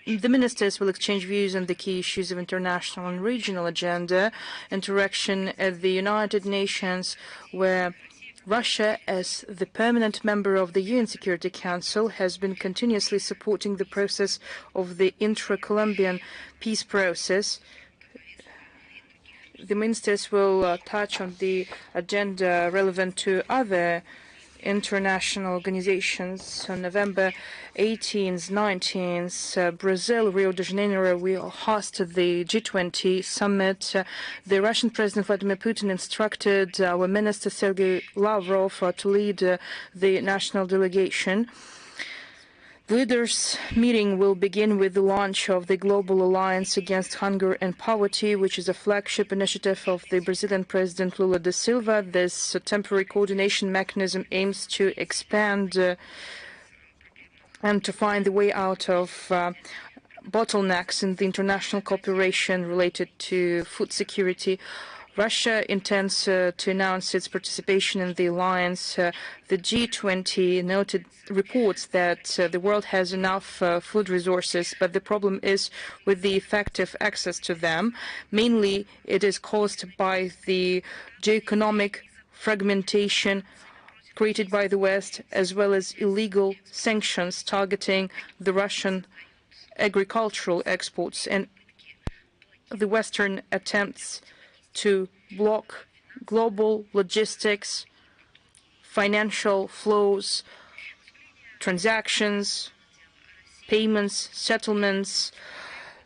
The ministers will exchange views on the key issues of international and regional agenda, interaction at the United Nations, where Russia, as the permanent member of the UN Security Council, has been continuously supporting the process of the intra-Colombian peace process. The ministers will touch on the agenda relevant to other international organizations. On November 18th, 19th, Brazil, Rio de Janeiro will host the G20 summit. The Russian President Vladimir Putin instructed our Minister Sergei Lavrov to lead the national delegation. The leaders' meeting will begin with the launch of the Global Alliance Against Hunger and Poverty, which is a flagship initiative of the Brazilian President Lula da Silva. This temporary coordination mechanism aims to expand and to find the way out of bottlenecks in the international cooperation related to food security. Russia intends to announce its participation in the alliance. The G20 reports that the world has enough food resources, but the problem is with the effective access to them. Mainly, it is caused by the geoeconomic fragmentation created by the West, as well as illegal sanctions targeting the Russian agricultural exports and the Western attempts to block global logistics, financial flows, transactions, payments, settlements.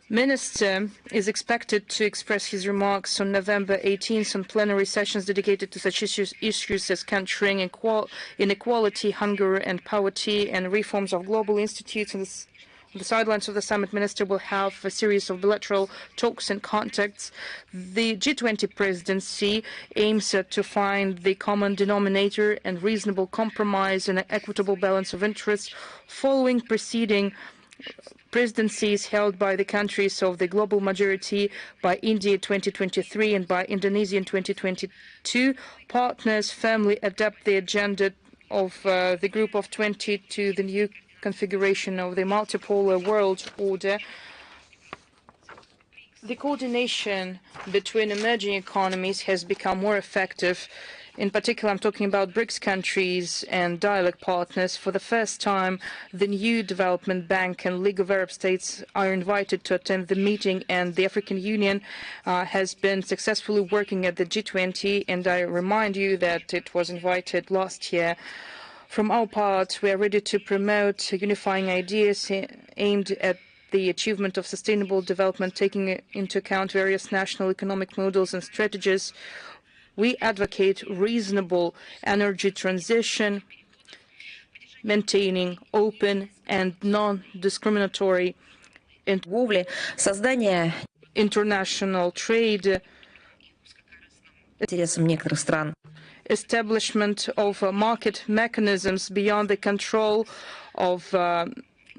Minister is expected to express his remarks on November 18th on plenary sessions dedicated to such issues as countering inequality, hunger and poverty, and reforms of global institutes. On the sidelines of the summit, Minister will have a series of bilateral talks and contacts. The G20 presidency aims to find the common denominator and reasonable compromise and an equitable balance of interests following preceding presidencies held by the countries of the global majority, by India in 2023 and by Indonesia in 2022. Partners firmly adapt the agenda of the Group of 20 to the new configuration of the multipolar world order. The coordination between emerging economies has become more effective. In particular, I'm talking about BRICS countries and dialogue partners. For the first time, the new Development Bank and League of Arab States are invited to attend the meeting, and the African Union has been successfully working at the G20, and I remind you that it was invited last year. From our part, we are ready to promote unifying ideas aimed at the achievement of sustainable development, taking into account various national economic models and strategies. We advocate reasonable energy transition, maintaining open and non-discriminatory international trade, establishment of market mechanisms beyond the control of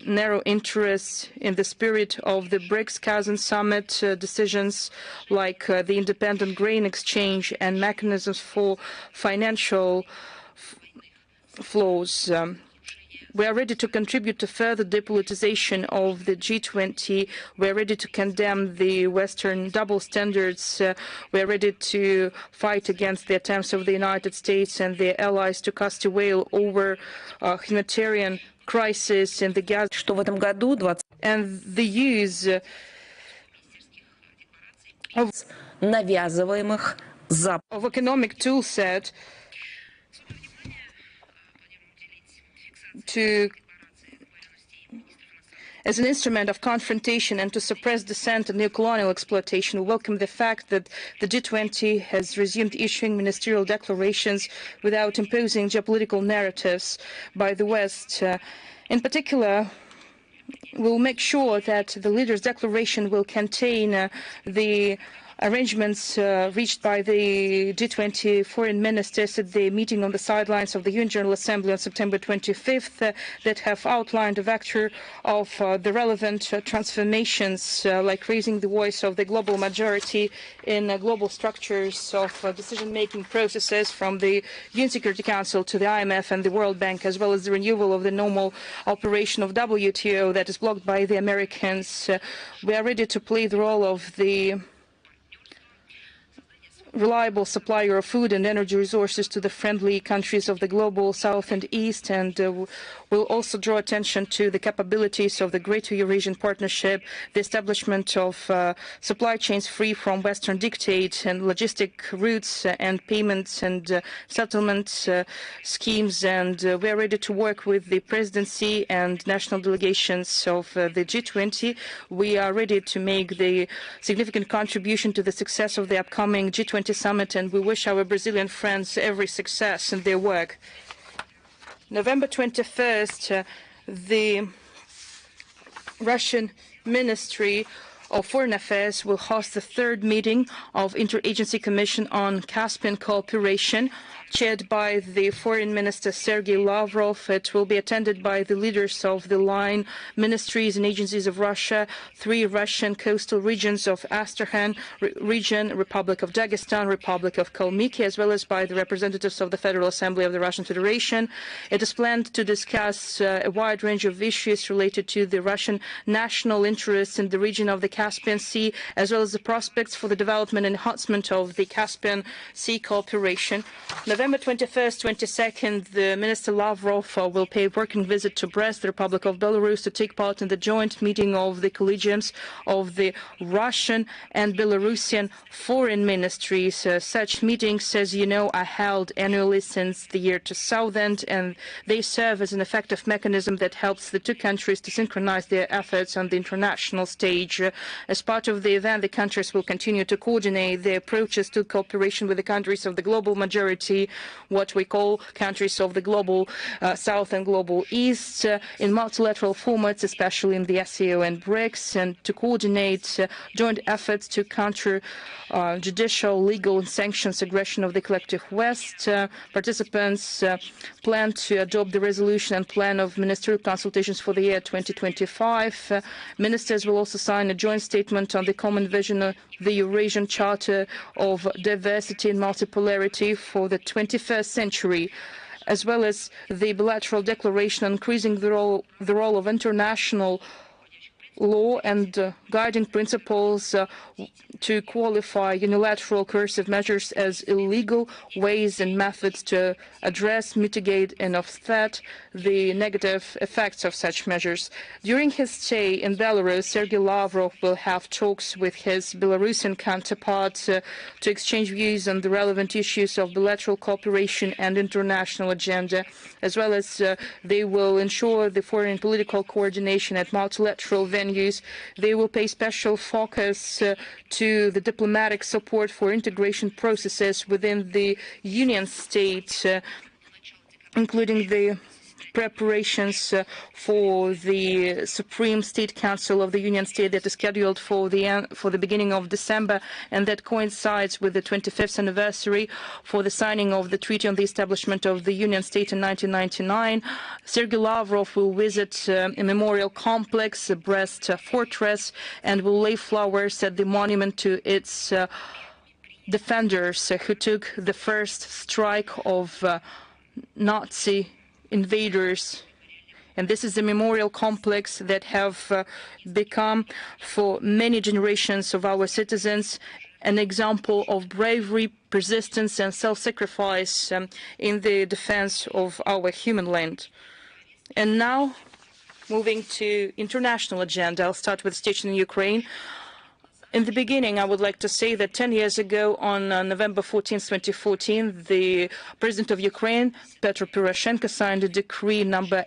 narrow interests in the spirit of the BRICS Kazan Summit decisions, like the independent grain exchange and mechanisms for financial flows. We are ready to contribute to further depoliticization of the G20. We are ready to condemn the Western double standards. We are ready to fight against the attempts of the United States and their allies to cast a veil over humanitarian crisis in the Gaza and the use of economic tool set as an instrument of confrontation and to suppress dissent and neocolonial exploitation. We welcome the fact that the G20 has resumed issuing ministerial declarations without imposing geopolitical narratives by the West. In particular, we'll make sure that the leaders' declaration will contain the arrangements reached by the G20 foreign ministers at the meeting on the sidelines of the UN General Assembly on September 25th that have outlined a vector of the relevant transformations like raising the voice of the global majority in global structures of decision-making processes from the UN Security Council to the IMF and the World Bank, as well as the renewal of the normal operation of WTO that is blocked by the Americans. We are ready to play the role of the reliable supplier of food and energy resources to the friendly countries of the global south and east, and will also draw attention to the capabilities of the Greater Eurasian Partnership, the establishment of supply chains free from Western dictate and logistic routes and payments and settlement schemes. And we are ready to work with the presidency and national delegations of the G20. We are ready to make the significant contribution to the success of the upcoming G20 summit, and we wish our Brazilian friends every success in their work. November 21st, the Russian Ministry of Foreign Affairs will host the third meeting of Interagency Commission on Caspian Cooperation, chaired by the Foreign Minister Sergei Lavrov. It will be attended by the leaders of the line ministries and agencies of Russia, 3 Russian coastal regions of Astrakhan region, Republic of Dagestan, Republic of Kalmykia, as well as by the representatives of the Federal Assembly of the Russian Federation. It is planned to discuss a wide range of issues related to the Russian national interests in the region of the Caspian Sea, as well as the prospects for the development and enhancement of the Caspian Sea cooperation. November 21st, 22nd, the Minister Lavrov will pay a working visit to Brest, the Republic of Belarus, to take part in the joint meeting of the collegiums of the Russian and Belarusian foreign ministries. Such meetings, as you know, are held annually since the year 2000, and they serve as an effective mechanism that helps the two countries to synchronize their efforts on the international stage. As part of the event, the countries will continue to coordinate their approaches to cooperation with the countries of the global majority, what we call countries of the global south and global east, in multilateral formats, especially in the SCO and BRICS, and to coordinate joint efforts to counter judicial, legal, and sanctions aggression of the collective West. Participants plan to adopt the resolution and plan of ministerial consultations for the year 2025. Ministers will also sign a joint statement on the common vision of the Eurasian Charter of Diversity and Multipolarity for the 21st century, as well as the bilateral declaration on increasing the role of international law and guiding principles to qualify unilateral coercive measures as illegal ways and methods to address, mitigate, and offset the negative effects of such measures. During his stay in Belarus, Sergei Lavrov will have talks with his Belarusian counterpart to exchange views on the relevant issues of bilateral cooperation and international agenda, as well as they will ensure the foreign and political coordination at multilateral venues. They will pay special focus to the diplomatic support for integration processes within the Union State, including the preparations for the Supreme State Council of the Union State that is scheduled for the beginning of December, and that coincides with the 25th anniversary for the signing of the Treaty on the Establishment of the Union State in 1999. Sergei Lavrov will visit a memorial complex, the Brest Fortress, and will lay flowers at the monument to its defenders who took the first strike of Nazi invaders. And this is a memorial complex that have become for many generations of our citizens an example of bravery, persistence, and self-sacrifice in the defense of our human land. And now, moving to international agenda, I'll start with the situation in Ukraine. In the beginning, I would like to say that 10 years ago, on November 14, 2014, the President of Ukraine, Petro Poroshenko, signed a decree number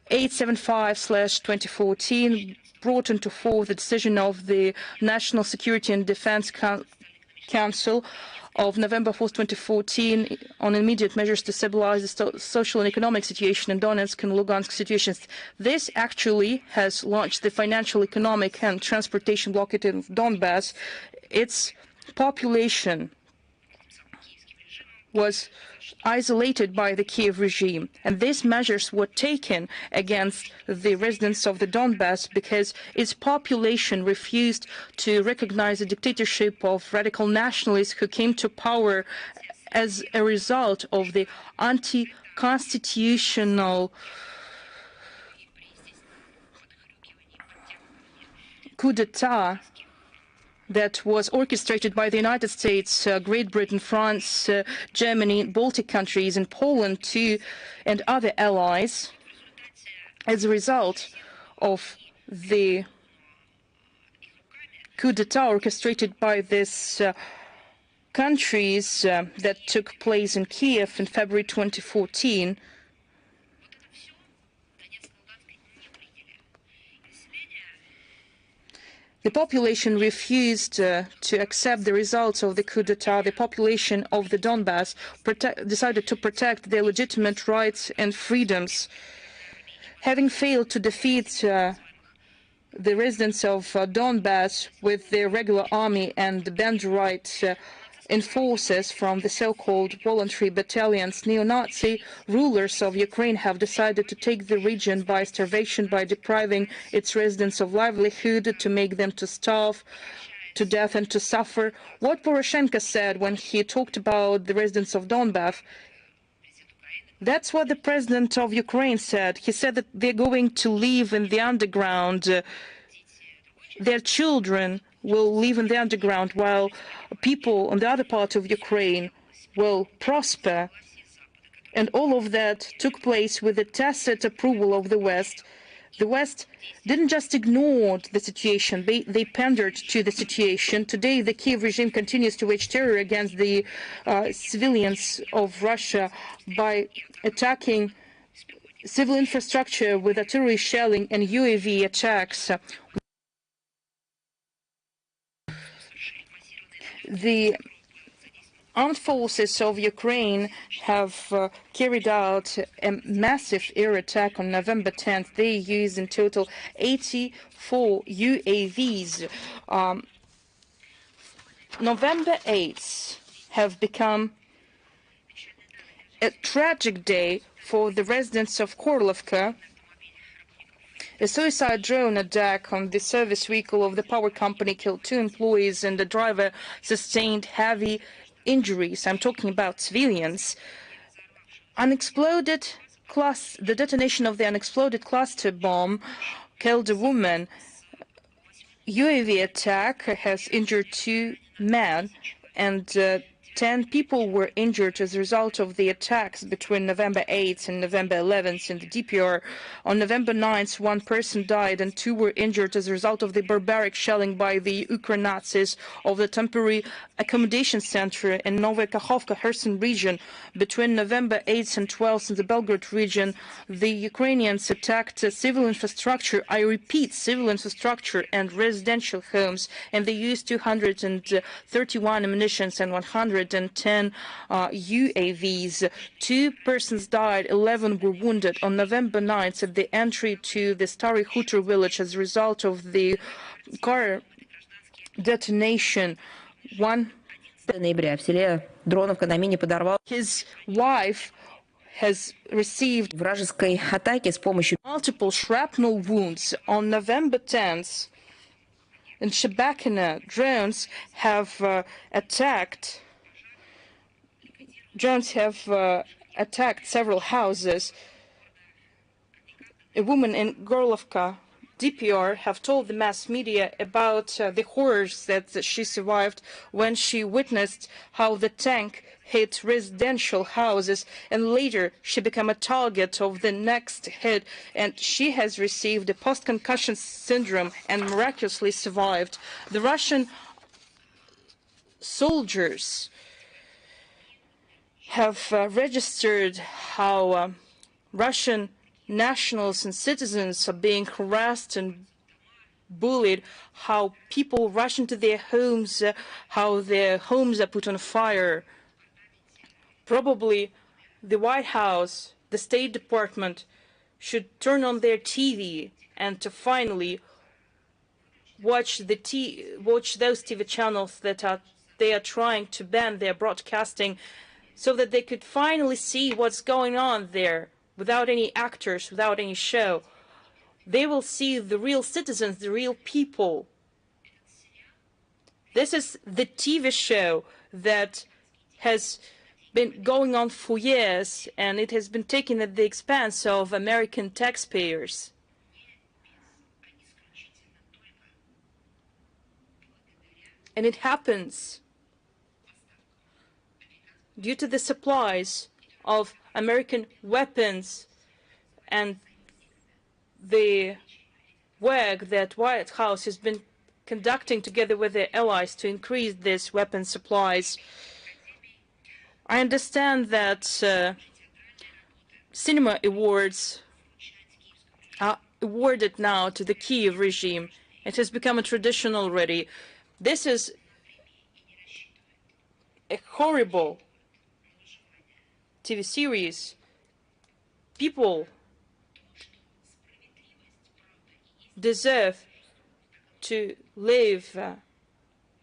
875/2014, brought into force the decision of the National Security and Defense Council of November 4, 2014, on immediate measures to stabilize the social and economic situation in Donetsk and Lugansk situations. This actually has launched the financial, economic, and transportation blockade in Donbass. its population was isolated by the Kiev regime, and these measures were taken against the residents of the Donbass because its population refused to recognize the dictatorship of radical nationalists who came to power as a result of the anti-constitutional coup d'etat that was orchestrated by the United States, Great Britain, France, Germany, Baltic countries, and Poland too, and other allies. As a result of the coup d'etat orchestrated by these countries that took place in Kiev in February 2014, the population refused to accept the results of the coup d'etat. The population of the Donbass decided to protect their legitimate rights and freedoms. Having failed to defeat the residents of Donbass with their regular army and the Banderite enforcers from the so-called voluntary battalions, neo-Nazi rulers of Ukraine have decided to take the region by starvation, by depriving its residents of livelihood, to make them to starve to death and to suffer. What Poroshenko said when he talked about the residents of Donbass, that's what the president of Ukraine said. He said that they're going to live in the underground. Their children will live in the underground, while people on the other part of Ukraine will prosper. And all of that took place with the tacit approval of the West. The West didn't just ignore the situation, they pandered to the situation. Today, the Kiev regime continues to wage terror against the civilians of Russia by attacking civil infrastructure with artillery shelling and UAV attacks. The armed forces of Ukraine have carried out a massive air attack on November 10th. They used in total 84 UAVs. November 8th have become a tragic day for the residents of Korlovka. A suicide drone attack on the service vehicle of the power company killed 2 employees, and the driver sustained heavy injuries. I'm talking about civilians. The detonation of the unexploded cluster bomb killed a woman. UAV attack has injured 2 men, and 10 people were injured as a result of the attacks between November 8th and November 11th in the DPR. On November 9th, 1 person died and 2 were injured as a result of the barbaric shelling by the Ukraine Nazis of the temporary accommodation center in Novaya Kakhovka, Kherson region. Between November 8th and 12th in the Belgorod region, the Ukrainians attacked civil infrastructure, I repeat, civil infrastructure and residential homes, and they used 231 ammunitions and 110 UAVs. 2 persons died, 11 were wounded on November 9th at the entry to the Stary Hutor village as a result of the car detonation. His wife has received multiple shrapnel wounds. On November 10th, in Shebakina, drones have attacked several houses. A woman in Gorlovka, DPR, have told the mass media about the horrors that she survived when she witnessed how the tank hit residential houses, and later she became a target of the next hit, and she has received a post-concussion syndrome and miraculously survived. The Russian soldiers have registered how Russian nationals and citizens are being harassed and bullied, how people rush into their homes, how their homes are put on fire. Probably the White House, the State Department should turn on their TV and to finally watch those TV channels that they are trying to ban their broadcasting, so that they could finally see what's going on there without any actors, without any show. They will see the real citizens, the real people. This is the TV show that has been going on for years, and it has been taken at the expense of American taxpayers. And it happens due to the supplies of American weapons and the work that White House has been conducting together with their allies to increase these weapon supplies. I understand that cinema awards are awarded now to the Kiev regime. It has become a tradition already. This is a horrible TV series. People deserve to live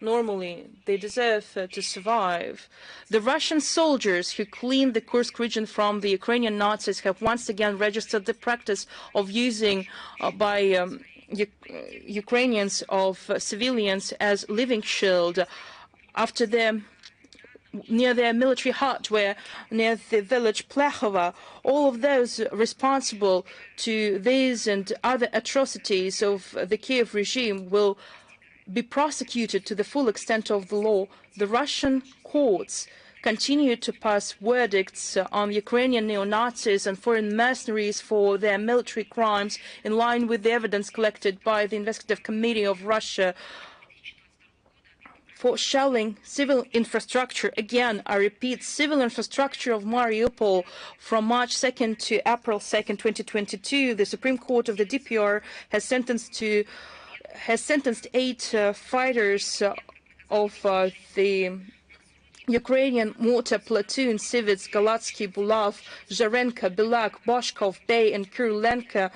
normally. They deserve to survive. The Russian soldiers who cleaned the Kursk region from the Ukrainian Nazis have once again registered the practice of using by Ukrainians of civilians as living shield after near their military hardware near the village Plechova. All of those responsible to these and other atrocities of the Kiev regime will be prosecuted to the full extent of the law. The Russian courts continue to pass verdicts on Ukrainian neo-Nazis and foreign mercenaries for their military crimes in line with the evidence collected by the Investigative Committee of Russia for shelling civil infrastructure. Again, I repeat, civil infrastructure of Mariupol from March 2nd to April 2nd, 2022. The Supreme Court of the DPR has sentenced 8 fighters of the Ukrainian mortar platoon, Sivits, Galatsky, Bulav, Zharenka, Bilak, Boshkov, Bey, and Kyrilenko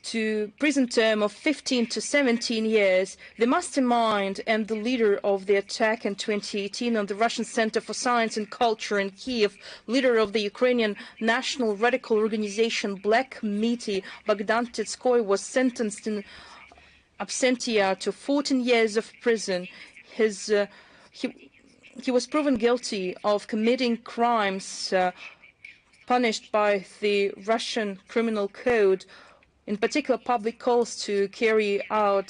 to prison term of 15 to 17 years. The mastermind and the leader of the attack in 2018 on the Russian Center for Science and Culture in Kiev, leader of the Ukrainian national radical organization Black Committee, Bogdan Titskoy, was sentenced in absentia to 14 years of prison. He was proven guilty of committing crimes punished by the Russian Criminal Code, in particular public calls to carry out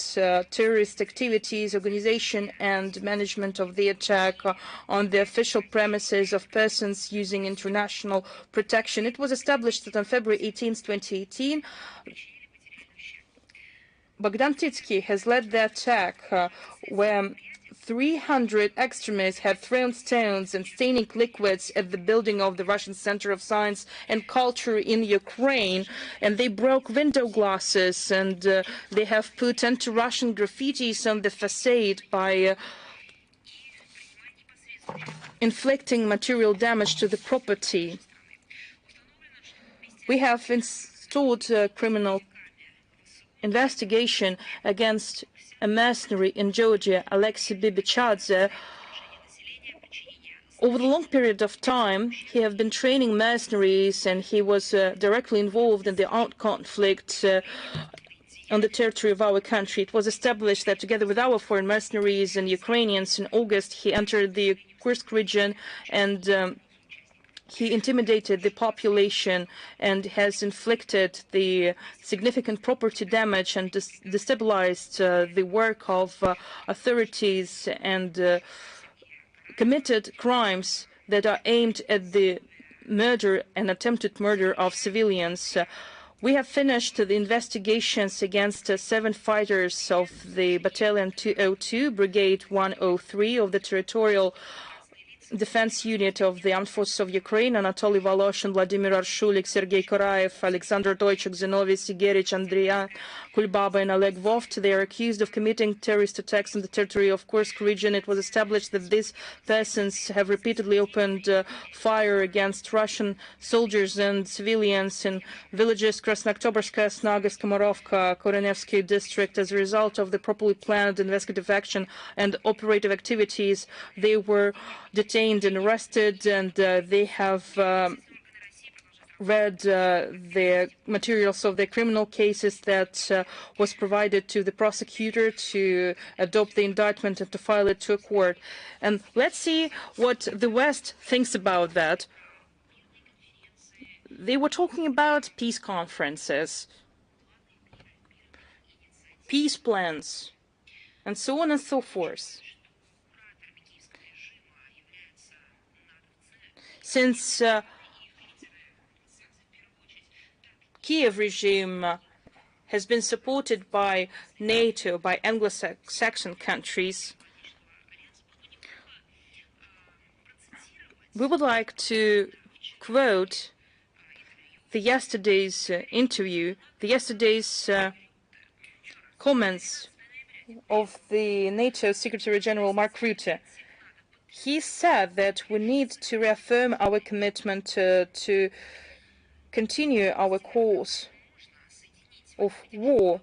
terrorist activities, organization and management of the attack on the official premises of persons using international protection. It was established that on February 18, 2018, Bogdan Titsky has led the attack where 300 extremists had thrown stones and staining liquids at the building of the Russian Center of Science and Culture in Ukraine, and they broke window glasses, and they have put anti-Russian graffitis on the facade by inflicting material damage to the property. We have installed criminal investigation against a mercenary in Georgia, Alexei Bibichadze. Over the long period of time, he has been training mercenaries, and he was directly involved in the armed conflict on the territory of our country. It was established that together with our foreign mercenaries and Ukrainians in August, he entered the Kursk region and he intimidated the population and has inflicted the significant property damage and destabilized the work of authorities and committed crimes that are aimed at the murder and attempted murder of civilians. We have finished the investigations against 7 fighters of the Battalion 202, Brigade 103 of the Territorial defense unit of the Armed Forces of Ukraine, Anatoly Voloshin, Vladimir Arshulik, Sergei Koraev, Alexander Doichuk, Zinovy Sigerich, Andriy Kulbaba, and Oleg Voft. They are accused of committing terrorist attacks in the territory of Kursk region. It was established that these persons have repeatedly opened fire against Russian soldiers and civilians in villages Krasnooktoberskaya, Snaga, Komarovka, Koronevsky district. As a result of the properly planned investigative action and operative activities, they were detained and arrested, and they have read the materials of the criminal cases that was provided to the prosecutor to adopt the indictment and to file it to a court. And let's see what the West thinks about that. They were talking about peace conferences, peace plans, and so on and so forth. Since Kiev regime has been supported by NATO, by Anglo-Saxon countries, we would like to quote yesterday's interview, yesterday's comments of the NATO Secretary General Mark Rutte. He said that we need to reaffirm our commitment to continue our course of war.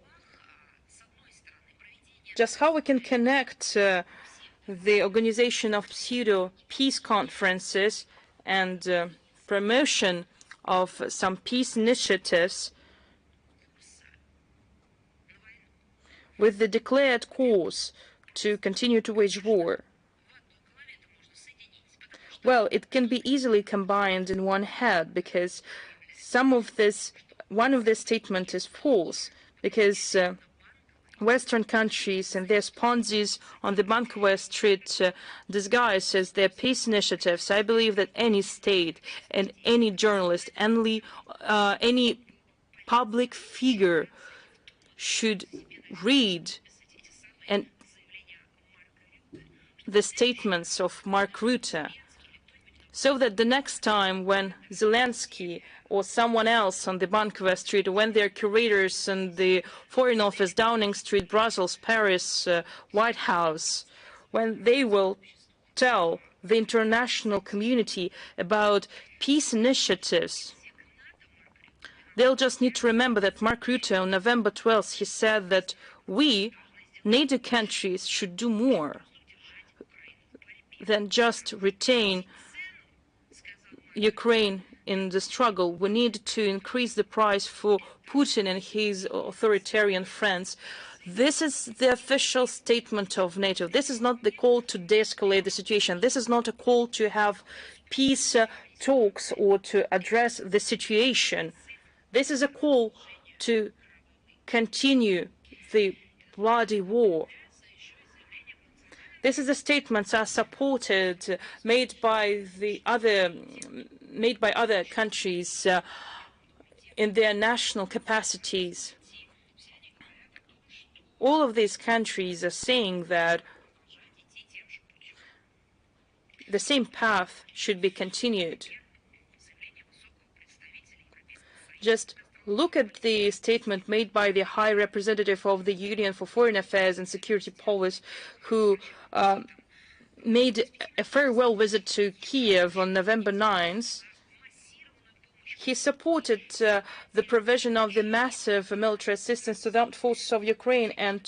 Just how we can connect the organization of pseudo-peace conferences and promotion of some peace initiatives with the declared course to continue to wage war. Well, it can be easily combined in one head, because one of this statement is false, because Western countries and their sponsors on the Bankowe Street disguised as their peace initiatives. I believe that any state and any journalist, any public figure should read the statements of Mark Rutte, so that the next time when Zelensky or someone else on the Bankowe Street, or when their curators in the Foreign Office, Downing Street, Brussels, Paris, White House, when they will tell the international community about peace initiatives, they'll just need to remember that Mark Rutte on November 12th, he said that we, NATO countries, should do more than just retain Ukraine in the struggle. We need to increase the price for Putin and his authoritarian friends. This is the official statement of NATO. This is not the call to de-escalate the situation. This is not a call to have peace talks or to address the situation. This is a call to continue the bloody war. This is the statements are supported, made by other countries in their national capacities. All of these countries are saying that the same path should be continued. Just look at the statement made by the High Representative of the Union for Foreign Affairs and Security Policy, who made a farewell visit to Kiev on November 9th. He supported the provision of the massive military assistance to the armed forces of Ukraine, and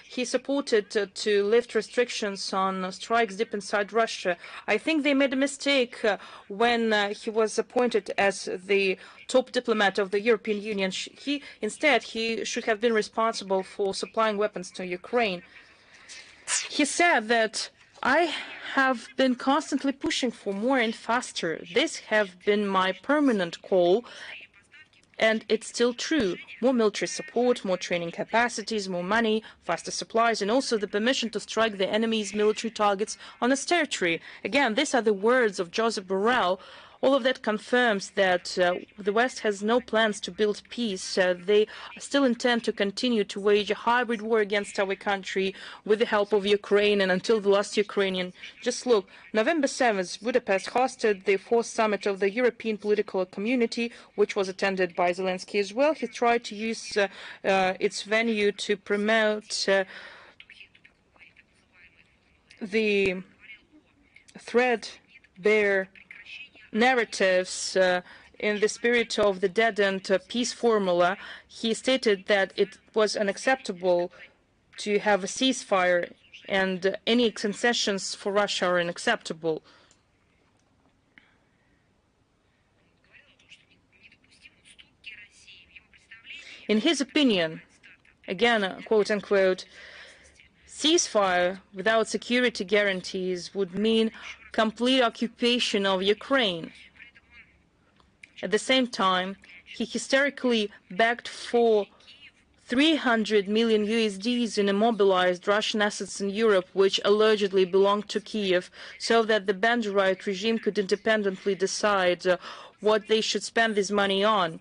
he supported to lift restrictions on strikes deep inside Russia. I think they made a mistake when he was appointed as the top diplomat of the European Union. Instead, he should have been responsible for supplying weapons to Ukraine. He said that I have been constantly pushing for more and faster. This have been my permanent call, and it's still true. More military support, more training capacities, more money, faster supplies, and also the permission to strike the enemy's military targets on its territory. Again, these are the words of Joseph Borrell All of that confirms that the West has no plans to build peace. They still intend to continue to wage a hybrid war against our country with the help of Ukraine and until the last Ukrainian. Just look, November 7th, Budapest hosted the fourth summit of the European political community, which was attended by Zelensky as well. He tried to use its venue to promote the threadbare narratives in the spirit of the dead-end peace formula. He stated that it was unacceptable to have a ceasefire and any concessions for Russia are unacceptable. In his opinion, again, quote-unquote, ceasefire without security guarantees would mean complete occupation of Ukraine. At the same time, he hysterically begged for 300 million USDs in immobilized Russian assets in Europe, which allegedly belonged to Kiev, so that the Banderite regime could independently decide what they should spend this money on.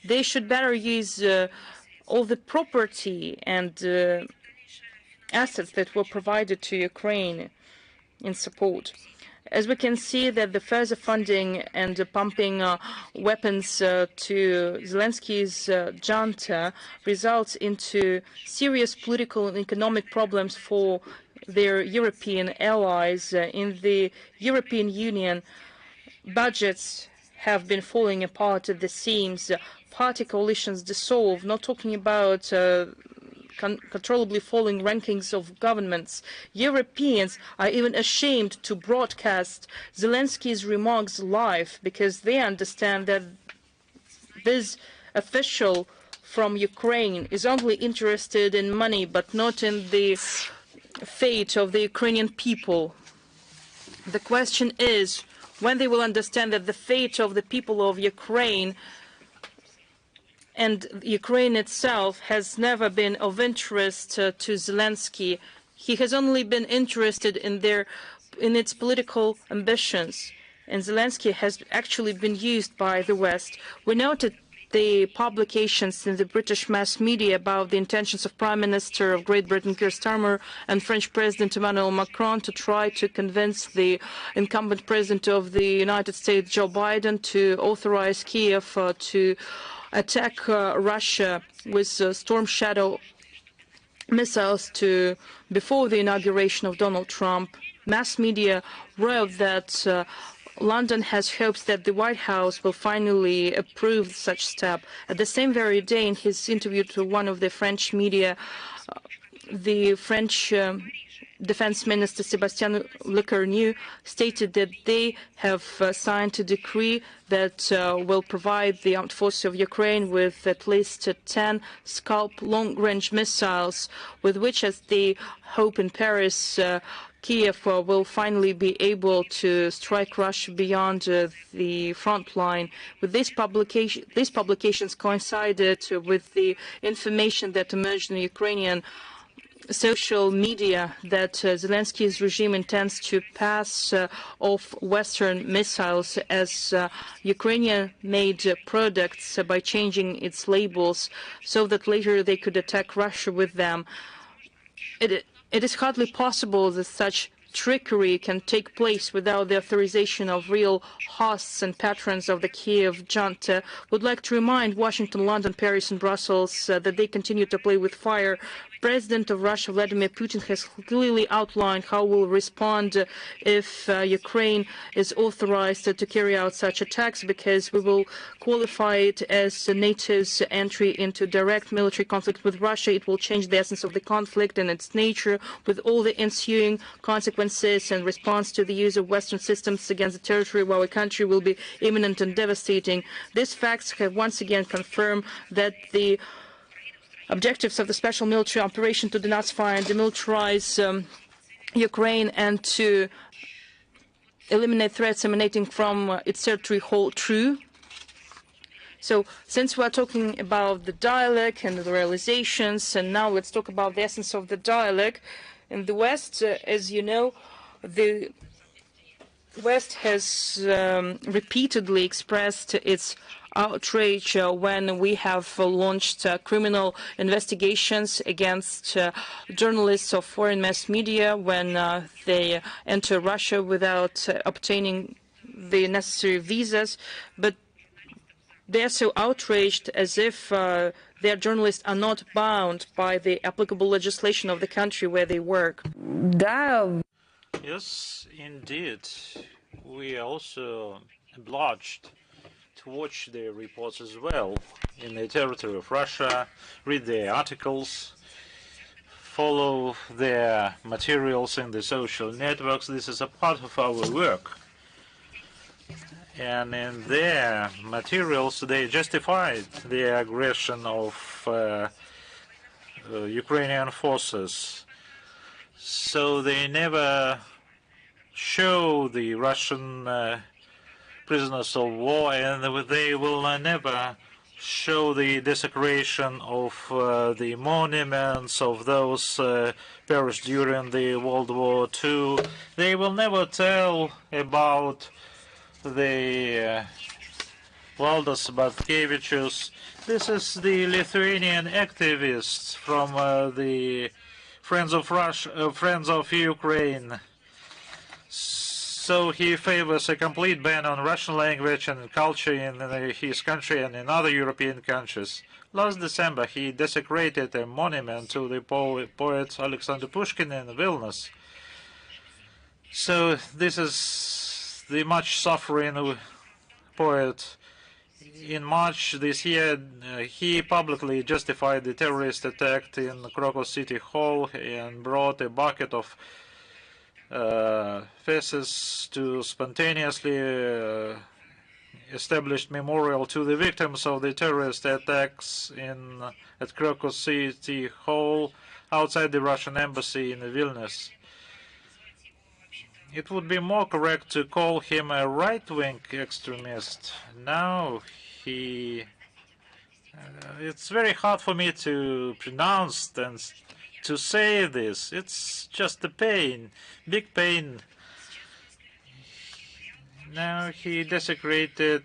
They should better use all the property and assets that were provided to Ukraine in support. As we can see that the further funding and pumping weapons to Zelensky's junta results into serious political and economic problems for their European allies. In the European Union, budgets have been falling apart at the seams, party coalitions dissolved, not talking about controllably falling rankings of governments. Europeans are even ashamed to broadcast Zelensky's remarks live because they understand that this official from Ukraine is only interested in money but not in the fate of the Ukrainian people. The question is when they will understand that the fate of the people of Ukraine and Ukraine itself has never been of interest to Zelensky. He has only been interested in its political ambitions, and Zelensky has actually been used by the West. We noted the publications in the British mass media about the intentions of Prime Minister of Great Britain Keir Starmer and French President Emmanuel Macron to try to convince the incumbent President of the United States, Joe Biden, to authorize Kiev to attack Russia with Storm Shadow missiles before the inauguration of Donald Trump. Mass media wrote that London has hopes that the White House will finally approve such step. At the same very day, in his interview to one of the French media, the French Defense Minister Sébastien Lecornu stated that they have signed a decree that will provide the armed forces of Ukraine with at least 10 Scalp long-range missiles, with which, as they hope in Paris, Kiev will finally be able to strike Russia beyond the front line. With these publications coincided with the information that emerged in the Ukrainian social media that Zelensky's regime intends to pass off Western missiles as Ukrainian-made products by changing its labels so that later they could attack Russia with them. It is hardly possible that such trickery can take place without the authorization of real hosts and patrons of the Kiev junta. Would like to remind Washington, London, Paris and Brussels that they continue to play with fire. President of Russia, Vladimir Putin, has clearly outlined how we'll respond if Ukraine is authorized to carry out such attacks, because we will qualify it as NATO's entry into direct military conflict with Russia. It will change the essence of the conflict and its nature, with all the ensuing consequences and response to the use of Western systems against the territory of our country will be imminent and devastating. These facts have once again confirmed that the objectives of the special military operation to denazify and demilitarize Ukraine and to eliminate threats emanating from its territory hold true. So since we are talking about the dialogue and the realizations, and now let's talk about the essence of the dialogue. In the West, as you know, The West has repeatedly expressed its outrage when we have launched criminal investigations against journalists of foreign mass media when they enter Russia without obtaining the necessary visas. But they are so outraged as if their journalists are not bound by the applicable legislation of the country where they work. Yes, indeed. We are also obliged to watch their reports as well in the territory of Russia, read their articles, follow their materials in the social networks. This is a part of our work. And in their materials, they justified the aggression of Ukrainian forces. So they never show the Russian prisoners of war, and they will never show the desecration of the monuments of those perished during the World War II. They will never tell about the Valdas Bartkevičius. This is the Lithuanian activist from the Friends of Russia, Friends of Ukraine. So he favors a complete ban on Russian language and culture in his country and in other European countries. Last December, he desecrated a monument to the poet Alexander Pushkin in Vilnius. So this is the much suffering poet. In March this year, he publicly justified the terrorist attack in Caucasus City Hall and brought a bucket of faces to spontaneously established memorial to the victims of the terrorist attacks at Caucasus City Hall outside the Russian embassy in Vilnius. It would be more correct to call him a right-wing extremist. Now it's very hard for me to pronounce and to say this. It's just a pain, big pain. Now he desecrated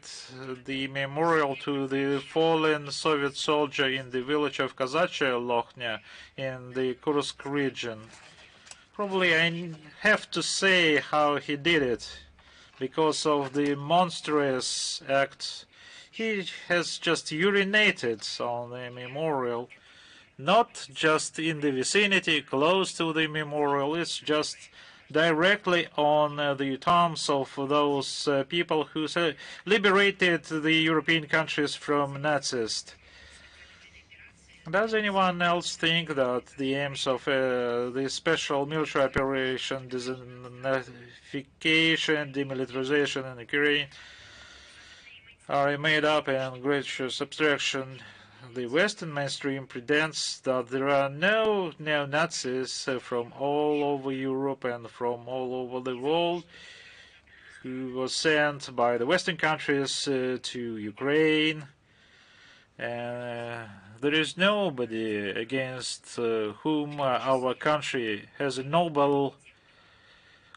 the memorial to the fallen Soviet soldier in the village of Kazachya Lokhnya in the Kursk region. Probably I have to say how he did it. Because of the monstrous act, he has just urinated on the memorial. Not just in the vicinity, close to the memorial, it's just directly on the tombs of those people who liberated the European countries from Nazis. Does anyone else think that the aims of the special military operation, denazification, demilitarization in Ukraine are made up in gracious abstraction? The Western mainstream pretends that there are no neo-Nazis from all over Europe and from all over the world who were sent by the Western countries to Ukraine. There is nobody against whom our country has a noble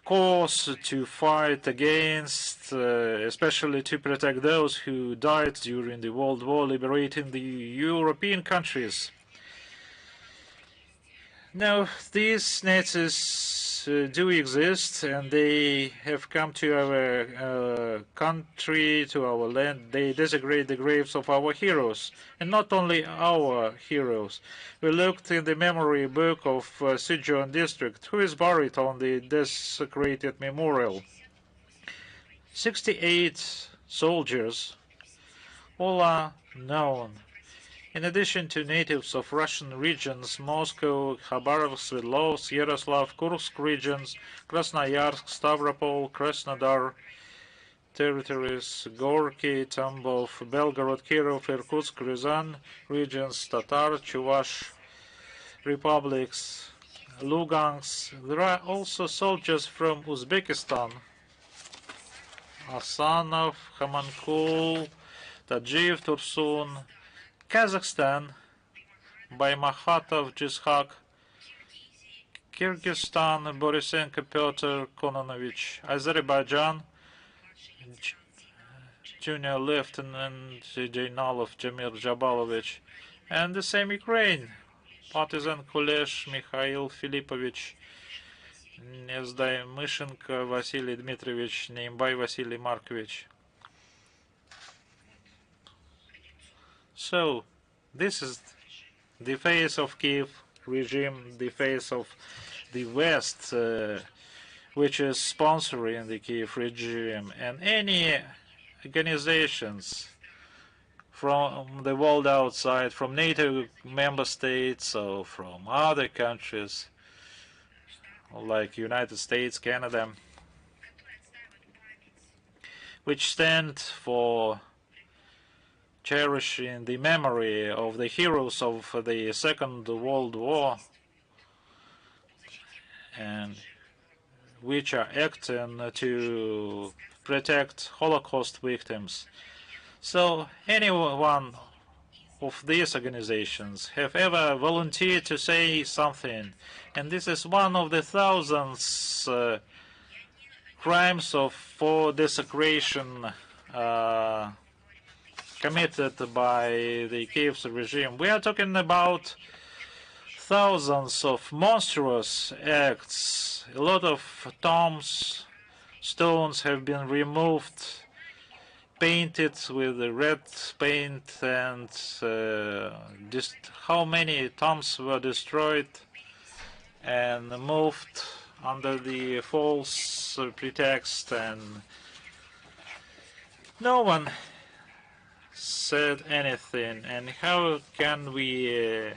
cause to fight against, especially to protect those who died during the World War liberating the European countries. Now, these Nazis do exist, and they have come to our country, to our land. They desecrate the graves of our heroes, and not only our heroes. We looked in the memory book of Sichuan district, who is buried on the desecrated memorial. 68 soldiers, all are known. In addition to natives of Russian regions, Moscow, Khabarovsk, Sverdlovsk, Yaroslav, Kursk regions, Krasnoyarsk, Stavropol, Krasnodar territories, Gorky, Tambov, Belgorod, Kirov, Irkutsk, Ryazan regions, Tatar, Chuvash republics, Lugansk. There are also soldiers from Uzbekistan, Asanov, Khamankul, Tajiv, Tursun, Kazakhstan, by Makhatov, Jishak, Kyrgyzstan, Borisenko Pyotr Kononovich, Azerbaijan, Junior Lieutenant Jainalov Jamil Jabalovich, and the same Ukraine, Partisan Kulesh Mikhail Filipovich, Nezdai Myshenko Vasily Dmitrovich, Neimbay Vasily Markovich. So, this is the face of Kiev regime, the face of the West, which is sponsoring the Kiev regime, and any organizations from the world outside, from NATO member states or from other countries like United States, Canada, which stand for cherishing the memory of the heroes of the Second World War, and which are acting to protect Holocaust victims. So any one of these organizations have ever volunteered to say something, and this is one of the thousands crimes for desecration committed by the Kiev regime. We are talking about thousands of monstrous acts. A lot of tombs, stones have been removed, painted with red paint, and just how many tombs were destroyed and moved under the false pretext, and no one said anything. And how can we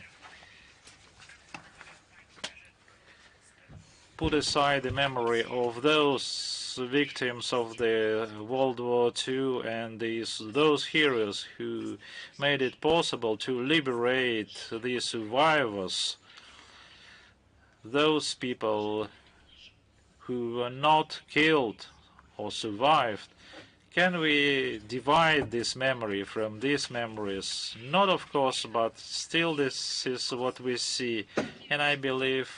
put aside the memory of those victims of the World War II and those heroes who made it possible to liberate the survivors, those people who were not killed or survived? Can we divide this memory from these memories? Not, of course, but still this is what we see. And I believe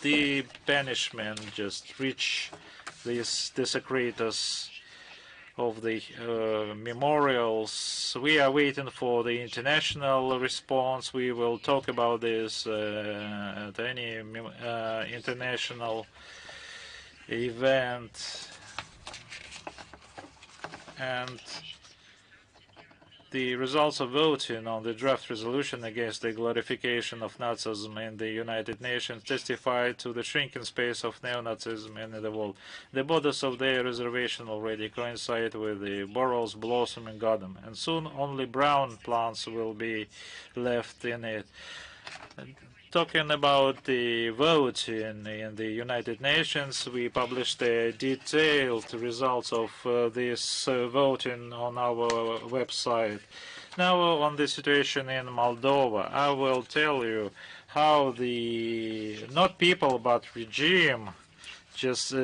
the punishment just reach these desecrators of the memorials. We are waiting for the international response. We will talk about this at any international event. And the results of voting on the draft resolution against the glorification of Nazism in the United Nations testify to the shrinking space of neo-Nazism in the world. The borders of their reservation already coincide with the borrow's blossoming garden, and soon only brown plants will be left in it. Talking about the voting in the United Nations, we published the detailed results of this voting on our website. Now on the situation in Moldova, I will tell you how the, not people, but regime just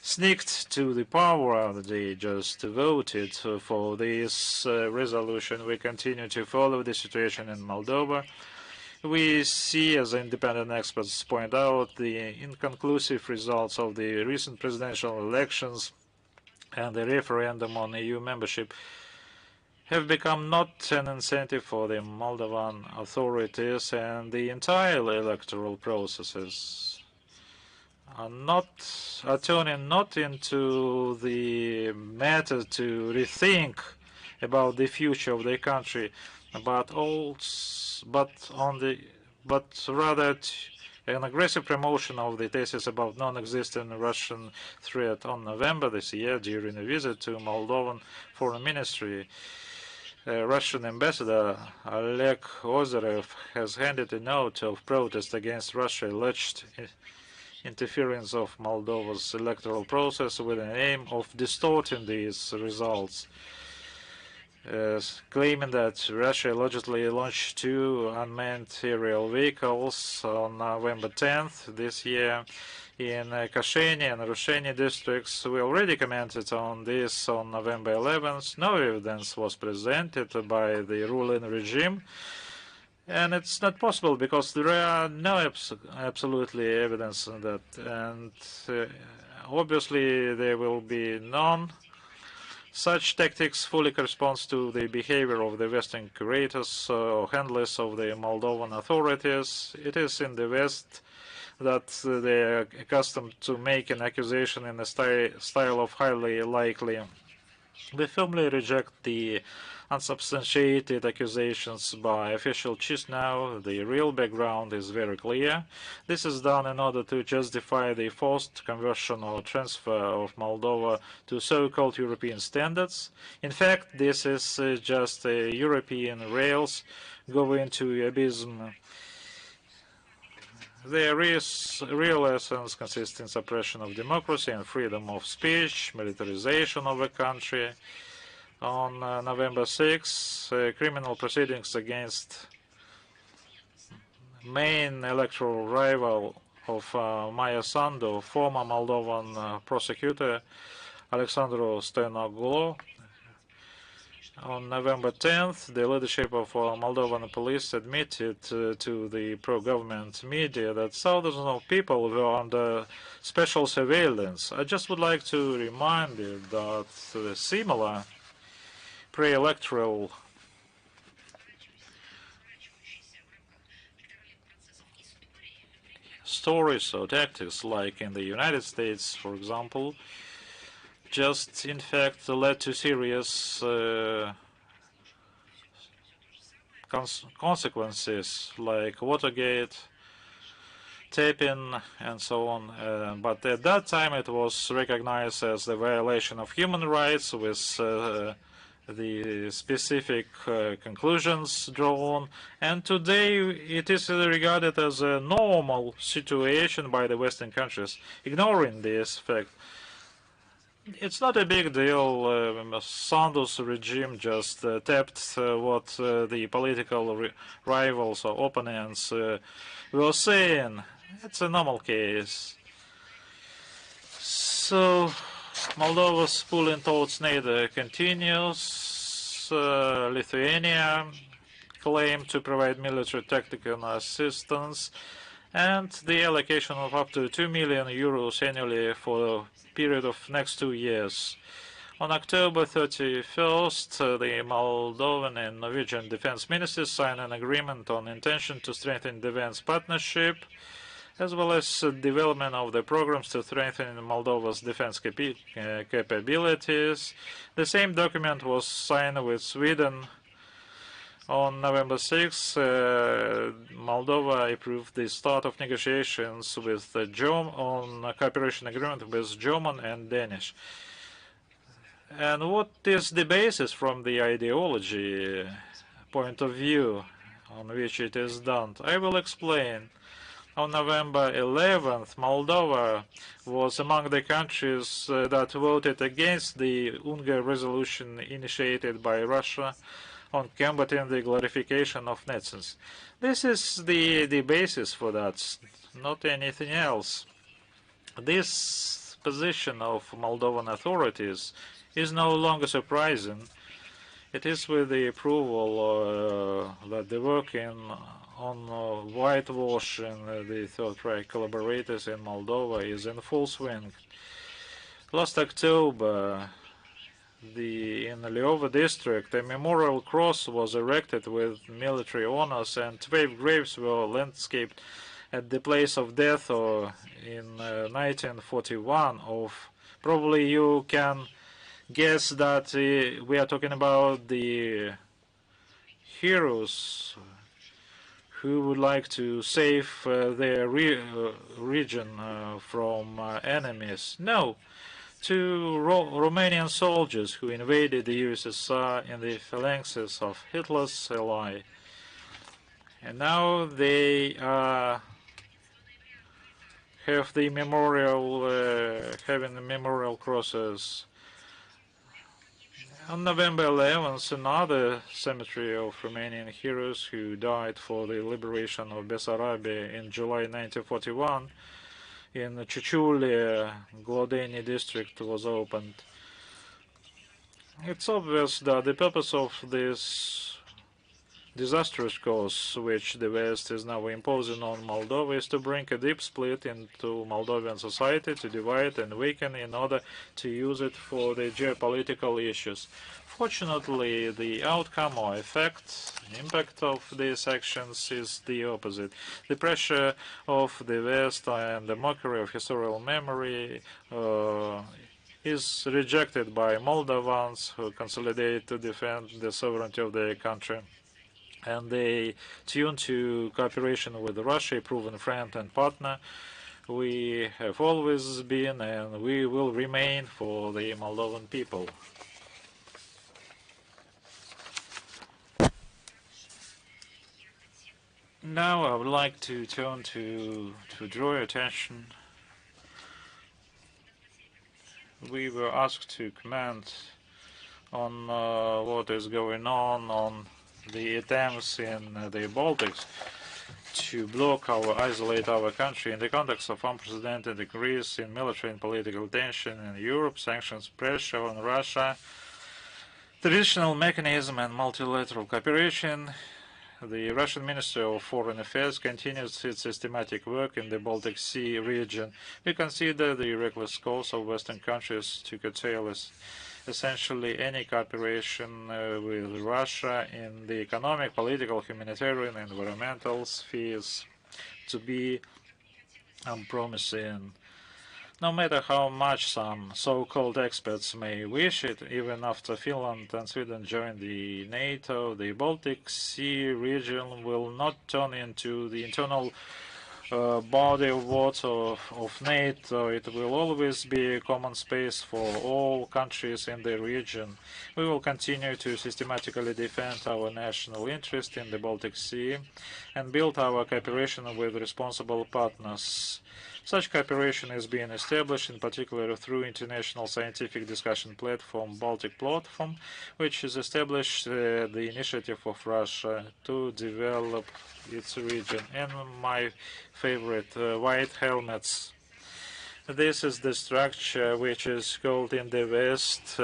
sneaked to the power. They just voted for this resolution. We continue to follow the situation in Moldova. We see, as independent experts point out, the inconclusive results of the recent presidential elections and the referendum on EU membership have become not an incentive for the Moldovan authorities, and the entire electoral processes are turning not into the matter to rethink about the future of the country, but rather an aggressive promotion of the thesis about non-existent Russian threat. On November this year, during a visit to Moldovan Foreign Ministry, Russian Ambassador Oleg Ozarev has handed a note of protest against Russia's alleged interference of Moldova's electoral process with an aim of distorting these results. Claiming that Russia allegedly launched 2 unmanned aerial vehicles on November 10th this year in Kasheny and Rusheny districts. We already commented on this on November 11th. No evidence was presented by the ruling regime, And it's not possible because there are no absolutely evidence on that. And obviously there will be none. Such tactics fully corresponds to the behavior of the Western curators or handlers of the Moldovan authorities. It is in the West that they are accustomed to make an accusation in a style of highly likely. We firmly reject the unsubstantiated accusations by official Chisinau. The real background is very clear. This is done in order to justify the forced conversion or transfer of Moldova to so-called European standards. In fact, this is just European rails going to abysm. Their real essence consists in suppression of democracy and freedom of speech, militarization of the country. On November 6, criminal proceedings against main electoral rival of Maia Sandu, former Moldovan prosecutor Alexandru Stoyanoglu. On November 10th, the leadership of Moldovan police admitted to the pro-government media that thousands of people were under special surveillance. I just would like to remind you that similar pre-electoral stories or tactics, like in the United States, for example, just in fact led to serious consequences like Watergate, taping, and so on. But at that time it was recognized as the violation of human rights with the specific conclusions drawn, and today it is regarded as a normal situation by the Western countries, ignoring this fact. It's not a big deal. Sandu's regime just tapped what the political rivals or opponents were saying. It's a normal case. So Moldova's pulling towards NATO continues. Lithuania claimed to provide military tactical assistance and the allocation of up to 2 million euros annually for a period of next 2 years. On October 31st, the Moldovan and Norwegian defense ministers signed an agreement on intention to strengthen defense partnership, as well as development of the programs to strengthen Moldova's defense capabilities. The same document was signed with Sweden. On November 6, Moldova approved the start of negotiations with on a cooperation agreement with German and Danish. And what is the basis from the ideology point of view on which it is done? I will explain. On November 11th, Moldova was among the countries that voted against the UNGA resolution initiated by Russia on combating the glorification of Nazis. This is the basis for that, not anything else. This position of Moldovan authorities is no longer surprising. It is with the approval that the work on whitewashing the Third Reich collaborators in Moldova is in full swing. Last October, in Leova district, a memorial cross was erected with military honors, and 12 graves were landscaped at the place of death in 1941. Probably you can guess that we are talking about the heroes who would like to save their region from enemies. No. 2 Romanian soldiers who invaded the USSR in the phalanxes of Hitler's ally. And now they have the memorial, having the memorial crosses. On November 11th, another cemetery of Romanian heroes who died for the liberation of Bessarabia in July 1941 in Ciuciuli, Glodeni district was opened. It's obvious that the purpose of this disastrous course which the West is now imposing on Moldova is to bring a deep split into Moldovan society, to divide and weaken in order to use it for the geopolitical issues. Fortunately, the outcome or impact of these actions is the opposite. The pressure of the West and the mockery of historical memory is rejected by Moldovans who consolidate to defend the sovereignty of their country. And they tune to cooperation with Russia, a proven friend and partner. We have always been and we will remain for the Moldovan people. Now I would like to turn to draw your attention. We were asked to comment on what is going on the attempts in the Baltics to block or isolate our country in the context of unprecedented increase in military and political tension in Europe, sanctions pressure on Russia, traditional mechanism and multilateral cooperation. The Russian Ministry of Foreign Affairs continues its systematic work in the Baltic Sea region. We consider the reckless course of Western countries to curtail essentially any cooperation with Russia in the economic, political, humanitarian, and environmental spheres to be unpromising. No matter how much some so-called experts may wish it, even after Finland and Sweden joined the NATO, the Baltic Sea region will not turn into the internal body of water of NATO. It will always be a common space for all countries in the region. We will continue to systematically defend our national interest in the Baltic Sea and build our cooperation with responsible partners. Such cooperation is being established in particular through international scientific discussion platform Baltic Platform, which is established the initiative of Russia to develop its region. And my favorite, white helmets. This is the structure which is called in the West,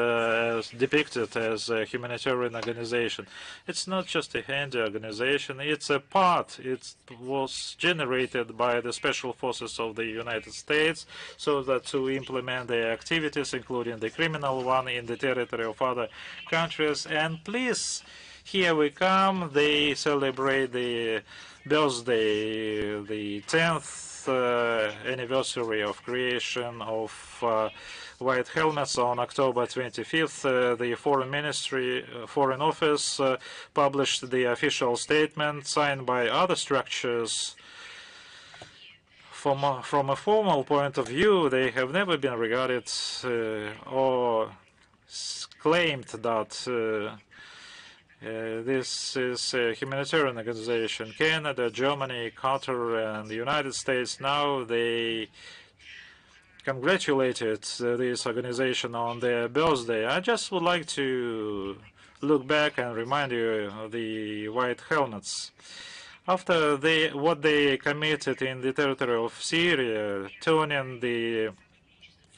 depicted as a humanitarian organization. It's not just a handy organization, it's a part. It was generated by the special forces of the United States so that to implement their activities, including the criminal one, in the territory of other countries. And please, here we come, they celebrate the birthday, the 10th anniversary of creation of white helmets on October 25th. The Foreign Office published the official statement signed by other structures. From a formal point of view, they have never been regarded or claimed that this is a humanitarian organization. Canada, Germany, Qatar, and the United States, now they congratulated this organization on their birthday. I just would like to look back and remind you of the white helmets. After what they committed in the territory of Syria, turning the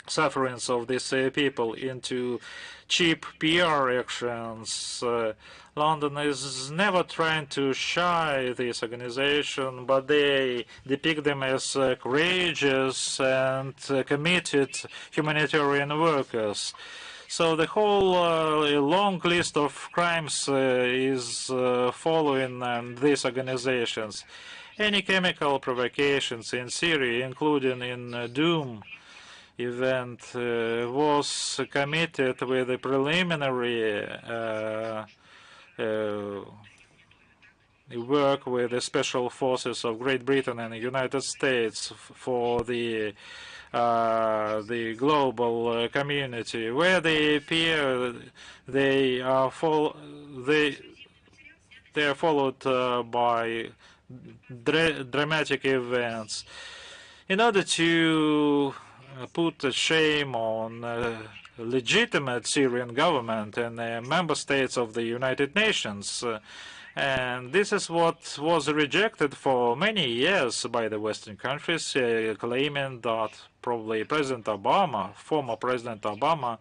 sufferings of these people into cheap PR actions, London is never trying to shy this organization, but they depict them as courageous and committed humanitarian workers. So the whole long list of crimes is following these organizations. Any chemical provocations in Syria, including in Doom event, was committed with a preliminary work with the special forces of Great Britain and the United States for the global community, where they appear, they are followed by dramatic events. In order to put a shame on legitimate Syrian government and member states of the United Nations. And this is what was rejected for many years by the Western countries, claiming that probably President Obama, former President Obama,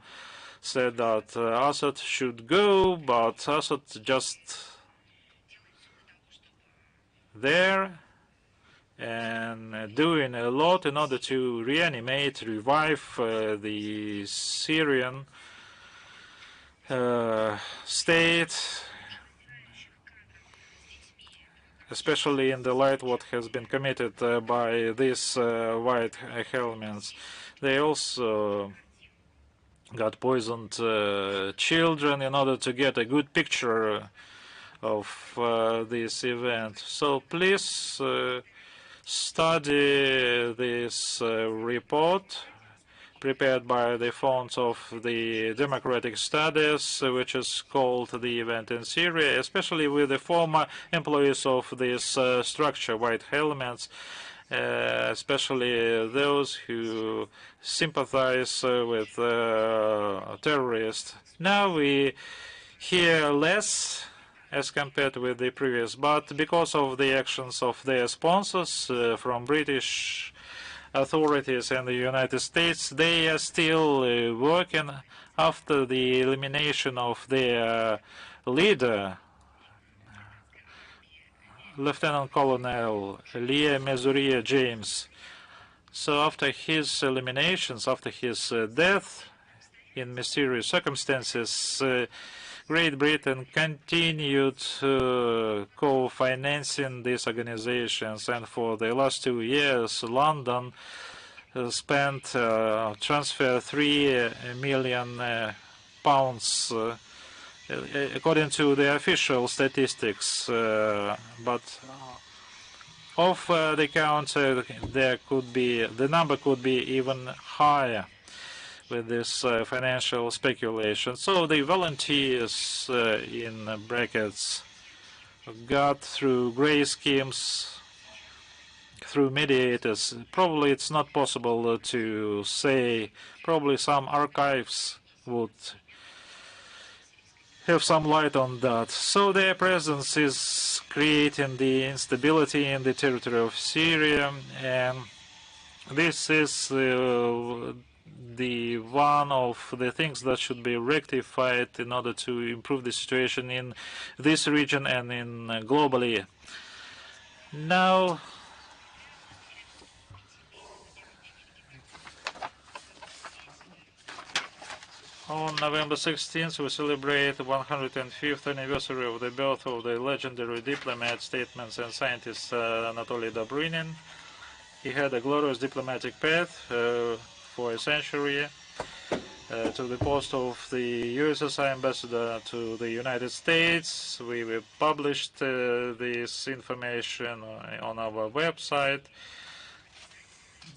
said that Assad should go, but Assad just there and doing a lot in order to reanimate, revive the Syrian state, especially in the light what has been committed by these white helmets. They also got poisoned children in order to get a good picture of this event. So please study this report prepared by the Fund of the Democratic Studies, which is called The Event in Syria, especially with the former employees of this structure, White Helmets, especially those who sympathize with terrorists. Now we hear less as compared with the previous, but because of the actions of their sponsors from British authorities and the United States, they are still working after the elimination of their leader, Lieutenant Colonel Leah Mesuria James. So after his eliminations, after his death in mysterious circumstances, Great Britain continued co-financing these organizations, and for the last 2 years, London spent transfer 3 million pounds, according to the official statistics. But of the count, there could be the number could be even higher with this financial speculation. So the volunteers, in brackets, got through grey schemes, through mediators. Probably it's not possible to say. Probably some archives would have some light on that. So their presence is creating the instability in the territory of Syria, and this is the one of the things that should be rectified in order to improve the situation in this region and in globally. Now, on November 16th, we celebrate the 105th anniversary of the birth of the legendary diplomat, statesman, and scientist Anatoly Dobrynin. He had a glorious diplomatic path for a century to the post of the USSR ambassador to the United States. We published this information on our website.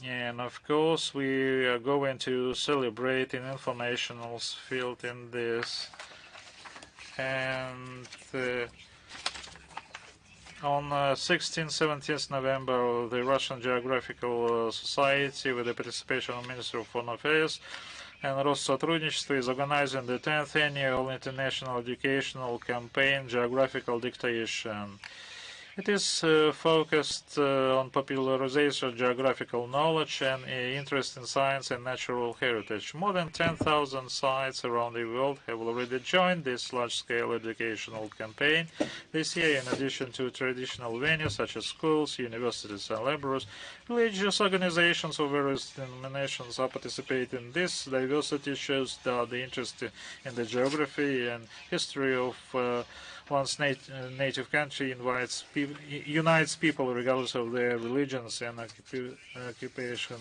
And of course, we are going to celebrate in informational field in this. And on 16th, 17th November, the Russian Geographical Society, with the participation of Minister of Foreign Affairs and Россотрудничество, is organizing the 10th annual international educational campaign, Geographical Dictation. It is focused on popularization of geographical knowledge and interest in science and natural heritage. More than 10,000 sites around the world have already joined this large-scale educational campaign. This year, in addition to traditional venues such as schools, universities, and libraries, religious organizations of various denominations are participating. This diversity shows that the interest in the geography and history of one's native country unites people regardless of their religions and occupation.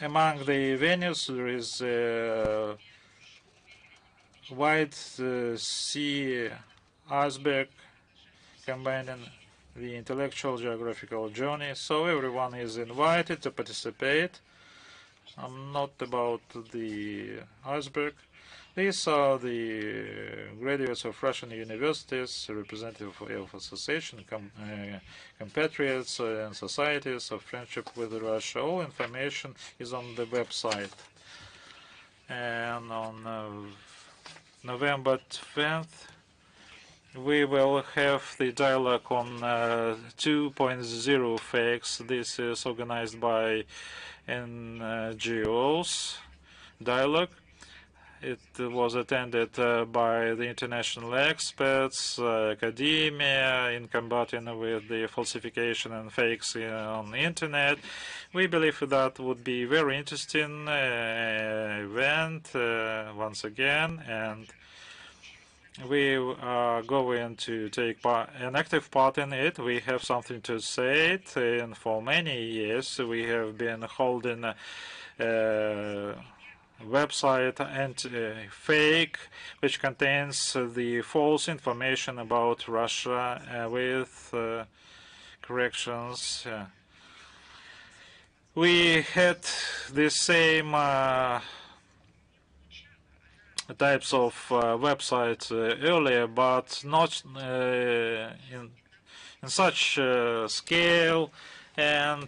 Among the venues, there is a White Sea iceberg combining the intellectual geographical journey, so everyone is invited to participate. Not about the iceberg. These are the graduates of Russian universities, representative of association, compatriots and societies of friendship with Russia. All information is on the website. And on November 10th, we will have the dialogue on 2.0 fakes. This is organized by NGOs dialogue, It was attended by the international experts, academia, in combating with the falsification and fakes on the internet. We believe that would be very interesting event once again, and we are going to take an active part in it. We have something to say it, and for many years we have been holding website and fake, which contains the false information about Russia with corrections. We had the same types of websites earlier, but not in such scale and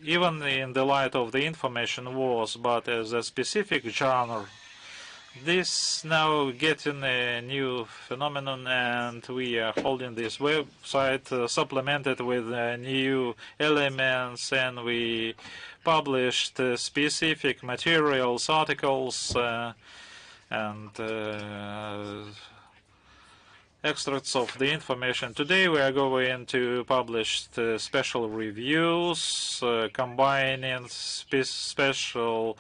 even in the light of the information wars, but as a specific genre. This now getting a new phenomenon, and we are holding this website supplemented with new elements, and we published specific materials, articles, and extracts of the information. Today we are going to publish special reviews, combining special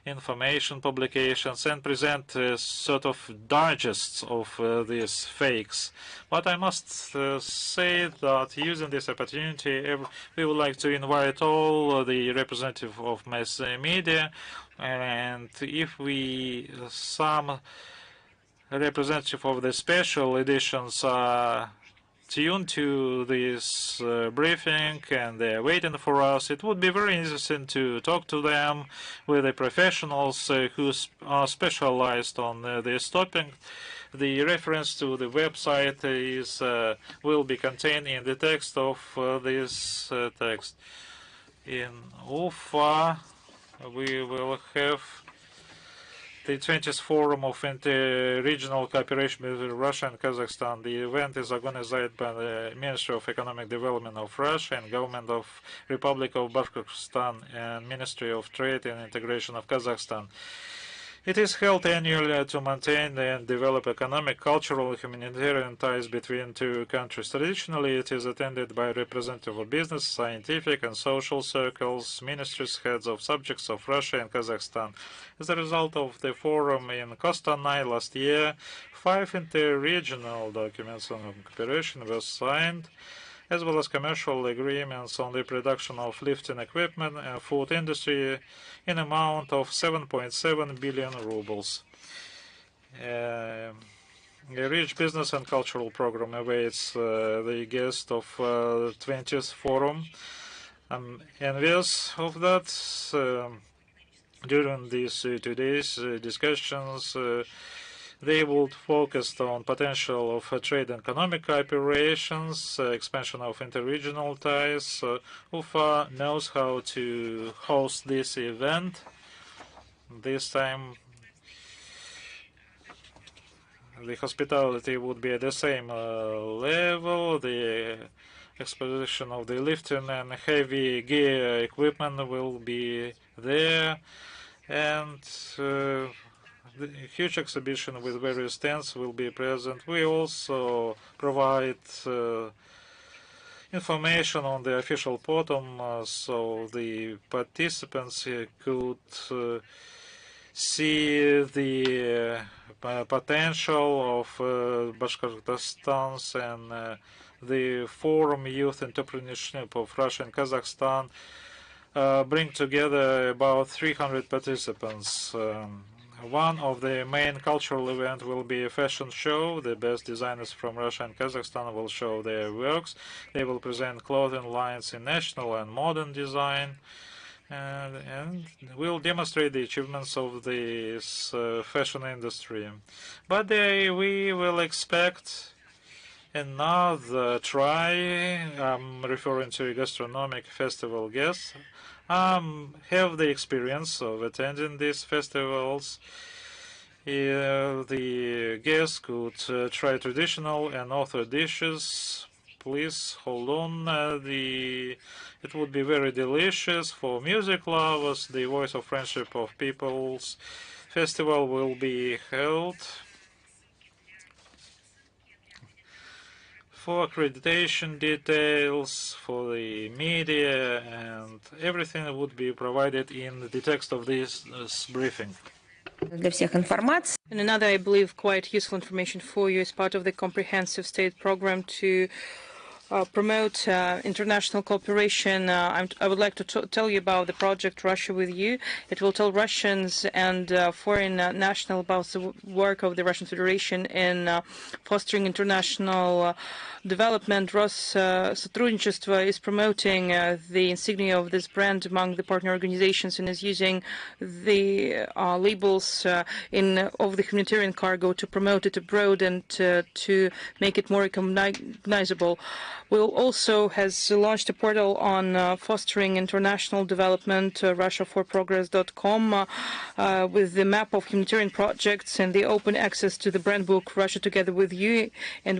information publications, and present sort of digests of these fakes. But I must say that using this opportunity, we would like to invite all the representatives of mass media, and if we some representative of the special editions are tuned to this briefing and they're waiting for us, it would be very interesting to talk to them with the professionals who are specialized on this topic. The reference to the website is will be contained in the text of this text. In Ufa, we will have the 20th Forum of Inter-Regional Cooperation between Russia and Kazakhstan. The event is organized by the Ministry of Economic Development of Russia and Government of Republic of Baltics and Ministry of Trade and Integration of Kazakhstan. It is held annually to maintain and develop economic, cultural, and humanitarian ties between two countries. Traditionally, it is attended by representatives of business, scientific, and social circles, ministries, heads of subjects of Russia and Kazakhstan. As a result of the forum in Kostanay last year, 5 inter-regional documents on cooperation were signed, as well as commercial agreements on the production of lifting equipment and food industry in amount of 7.7 billion rubles. A rich business and cultural program awaits the guest of 20th Forum. I'm envious of that. During these 2 days discussions, they would focus on potential of trade and economic cooperations, expansion of interregional ties. UFA knows how to host this event. This time, the hospitality would be at the same level. The exposition of the lifting and heavy gear equipment will be there, and the huge exhibition with various stands will be present. We also provide information on the official portal, so the participants could see the potential of Bashkortostan's and the Forum Youth Entrepreneurship of Russia and Kazakhstan bring together about 300 participants. One of the main cultural events will be a fashion show. The best designers from Russia and Kazakhstan will show their works. They will present clothing lines in national and modern design, and will demonstrate the achievements of this fashion industry. But we will expect another try. I'm referring to a gastronomic festival guests. Have the experience of attending these festivals. The guests could try traditional and author dishes. Please hold on. It would be very delicious for music lovers. The Voice of Friendship of Peoples festival will be held. For accreditation details, for the media, and everything would be provided in the text of this briefing. And another, I believe, quite useful information for you as part of the comprehensive state program to promote international cooperation. I would like to tell you about the project Russia with You. It will tell Russians and foreign nationals about the work of the Russian Federation in fostering international development. Sotrudничество is promoting the insignia of this brand among the partner organizations and is using the labels of the humanitarian cargo to promote it abroad and to make it more recognizable. Will also has launched a portal on fostering international development, RussiaForProgress.com, with the map of humanitarian projects and the open access to the brand book Russia Together with You. And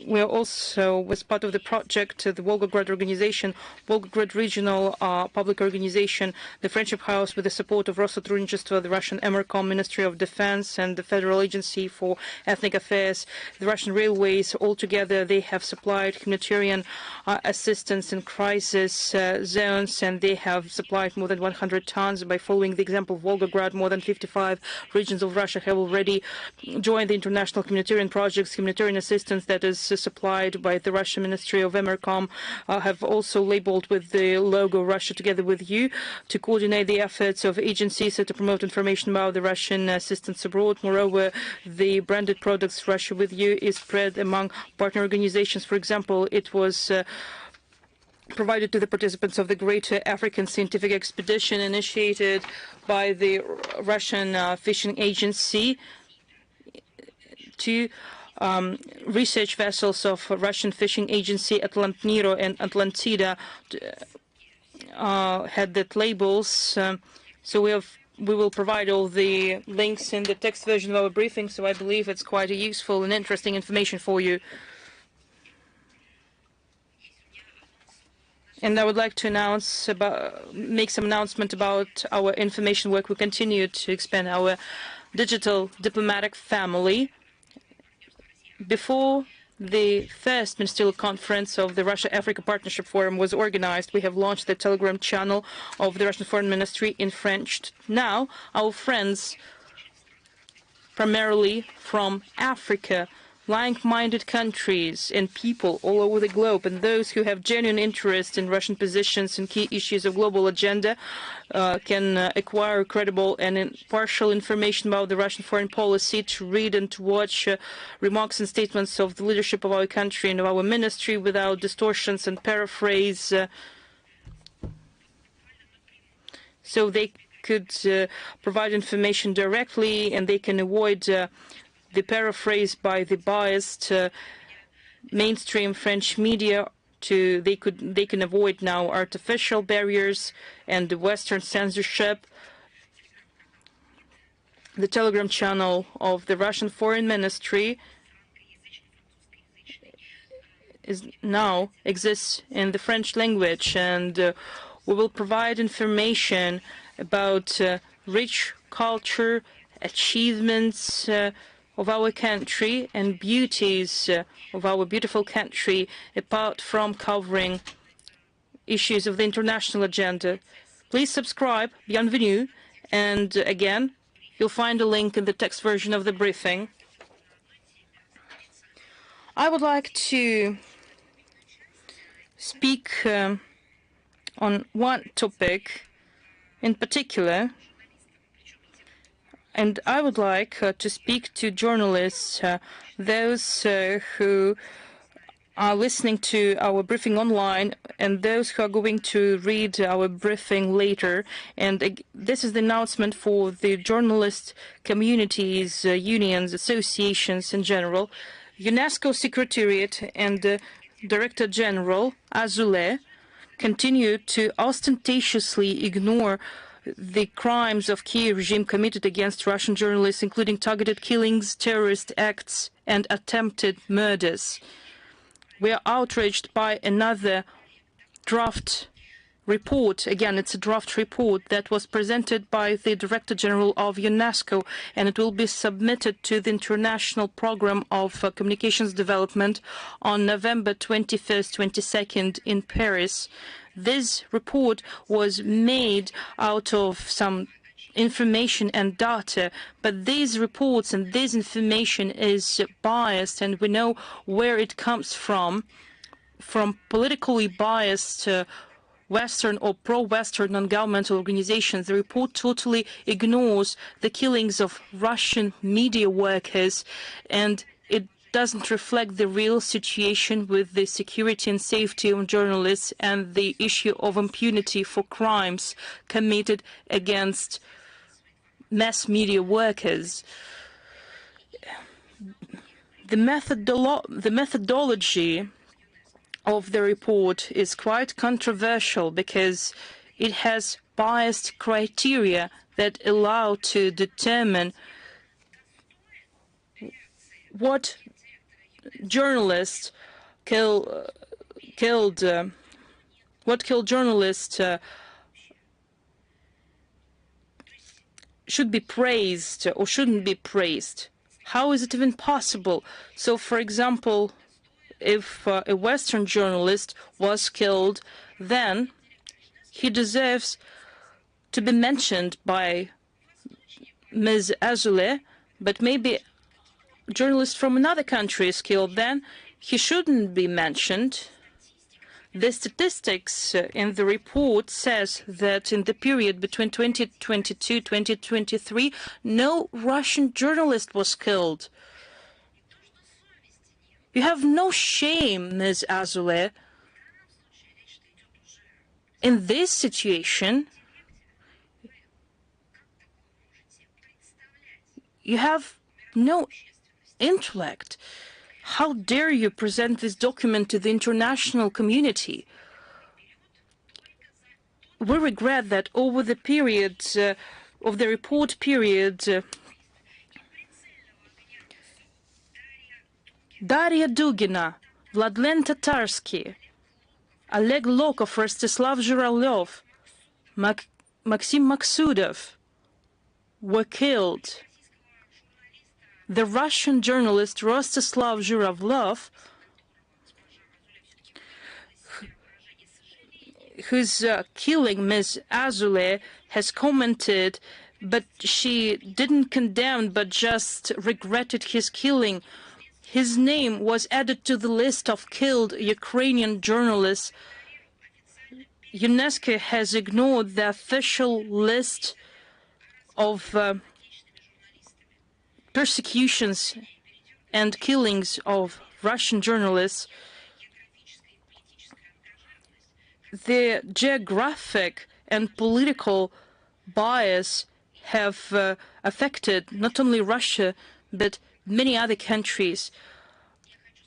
we're also, as part of the project, the Volgograd organization, Volgograd Regional Public Organization, the Friendship House, with the support of Rosotrudnichestvo, the Russian Emercom, Ministry of Defense, and the Federal Agency for Ethnic Affairs, the Russian Railways. All together, they have supplied humanitarian assistance in crisis zones, and they have supplied more than 100 tons. By following the example of Volgograd, more than 55 regions of Russia have already joined the international humanitarian projects. Humanitarian assistance that is supplied by the Russian Ministry of Emercom have also labeled with the logo Russia Together with You to coordinate the efforts of agencies to promote information about the Russian assistance abroad. Moreover, the branded products Russia with You is spread among partner organizations. For example, it was provided to the participants of the Greater African Scientific Expedition initiated by the Russian Fishing Agency to research vessels of Russian Fishing Agency Atlantniro and Atlantida had that labels. So we will provide all the links in the text version of our briefing. So I believe it's quite a useful and interesting information for you. And I would like to make some announcement about our information work. We continue to expand our digital diplomatic family. Before the first ministerial conference of the Russia-Africa Partnership Forum was organized, we have launched the Telegram channel of the Russian Foreign Ministry in French. Now, our friends, primarily from Africa, like-minded countries and people all over the globe, and those who have genuine interest in Russian positions and key issues of global agenda can acquire credible and impartial information about the Russian foreign policy, to read and to watch remarks and statements of the leadership of our country and of our ministry without distortions and paraphrase. So they could provide information directly, and they can avoid the paraphrase by the biased mainstream French media. They can avoid now artificial barriers and the Western censorship. The Telegram channel of the Russian Foreign Ministry now exists in the French language, and we will provide information about rich culture, achievements of our country and beauties of our beautiful country, apart from covering issues of the international agenda. Please subscribe, bienvenue, and again, you'll find a link in the text version of the briefing. I would like to speak on one topic in particular, and I would like to speak to journalists, those who are listening to our briefing online and those who are going to read our briefing later. And this is the announcement for the journalist communities, unions, associations in general. UNESCO Secretariat and Director General Azule continue to ostentatiously ignore the crimes of Kiev regime committed against Russian journalists, including targeted killings, terrorist acts, and attempted murders. We are outraged by another draft report, again, it's a draft report that was presented by the Director General of UNESCO, and it will be submitted to the International Program of Communications Development on November 21st, 22nd in Paris. This report was made out of some information and data, but these reports and this information is biased, and we know where it comes from politically biased Western or pro-Western non-governmental organizations. The report totally ignores the killings of Russian media workers, and it doesn't reflect the real situation with the security and safety of journalists and the issue of impunity for crimes committed against mass media workers. The methodology of the report is quite controversial because it has biased criteria that allow to determine what journalists killed journalists should be praised or shouldn't be praised. How is it even possible? So, for example, if a Western journalist was killed, then he deserves to be mentioned by Ms. Azoulay, but maybe a journalist from another country is killed, then he shouldn't be mentioned. The statistics in the report says that in the period between 2022-2023, no Russian journalist was killed. You have no shame, Ms. Azoulay. In this situation, you have no intellect. How dare you present this document to the international community? We regret that over the period of the report period, Daria Dugina, Vladlen Tatarsky, Oleg Lokov, Rostislav Zhiralyov, Maxim Maksudov were killed. The Russian journalist Rostislav Zhiralyov, whose killing Ms. Azoulay has commented, but she didn't condemn, but just regretted his killing. His name was added to the list of killed Ukrainian journalists. UNESCO has ignored the official list of persecutions and killings of Russian journalists. The geographic and political bias have affected not only Russia, but many other countries.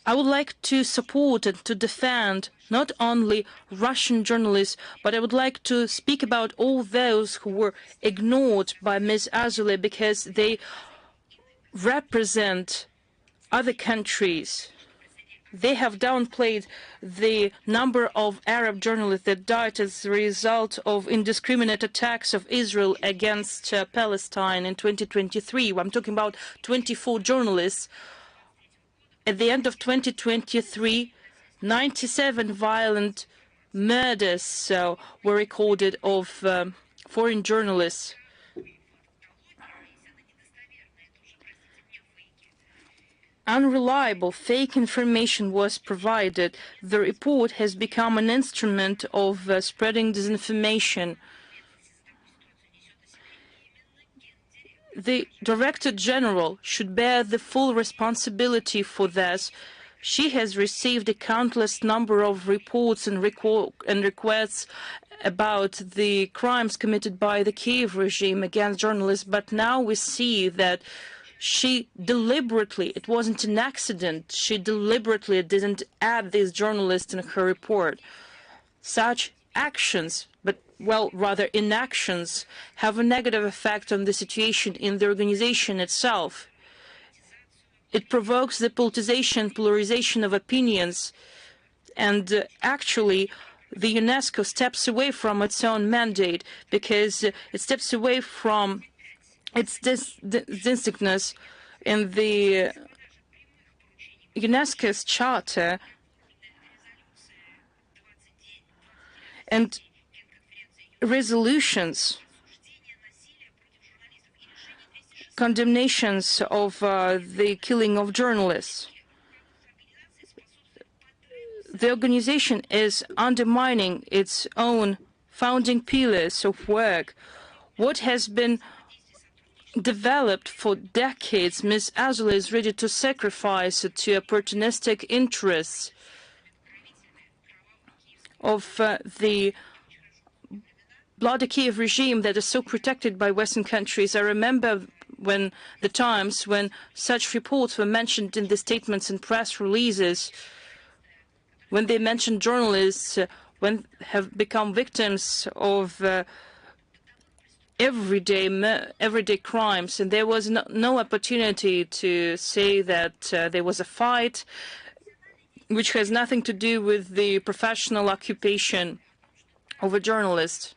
I would like to support and to defend not only Russian journalists, but I would like to speak about all those who were ignored by Ms. Azoulay because they represent other countries. They have downplayed the number of Arab journalists that died as a result of indiscriminate attacks of Israel against Palestine in 2023. I'm talking about 24 journalists. At the end of 2023, 97 violent murders were recorded of foreign journalists. Unreliable, fake information was provided. The report has become an instrument of spreading disinformation. The Director General should bear the full responsibility for this. She has received a countless number of reports and requests about the crimes committed by the Kiev regime against journalists, but now we see that she deliberately, it wasn't an accident, she deliberately didn't add these journalists in her report. Such actions, rather inactions, have a negative effect on the situation in the organization itself. It provokes the politicization, polarization of opinions, and actually the UNESCO steps away from its own mandate, because it steps away from its distinctness in the UNESCO's charter and resolutions, condemnations of the killing of journalists. The organization is undermining its own founding pillars of work. What has been developed for decades, Ms. Azoulay is ready to sacrifice it to opportunistic interests of the bloody Kiev regime that is so protected by Western countries. I remember when the times when such reports were mentioned in the statements and press releases, when they mentioned journalists when have become victims of everyday crimes, and there was no opportunity to say that there was a fight which has nothing to do with the professional occupation of a journalist.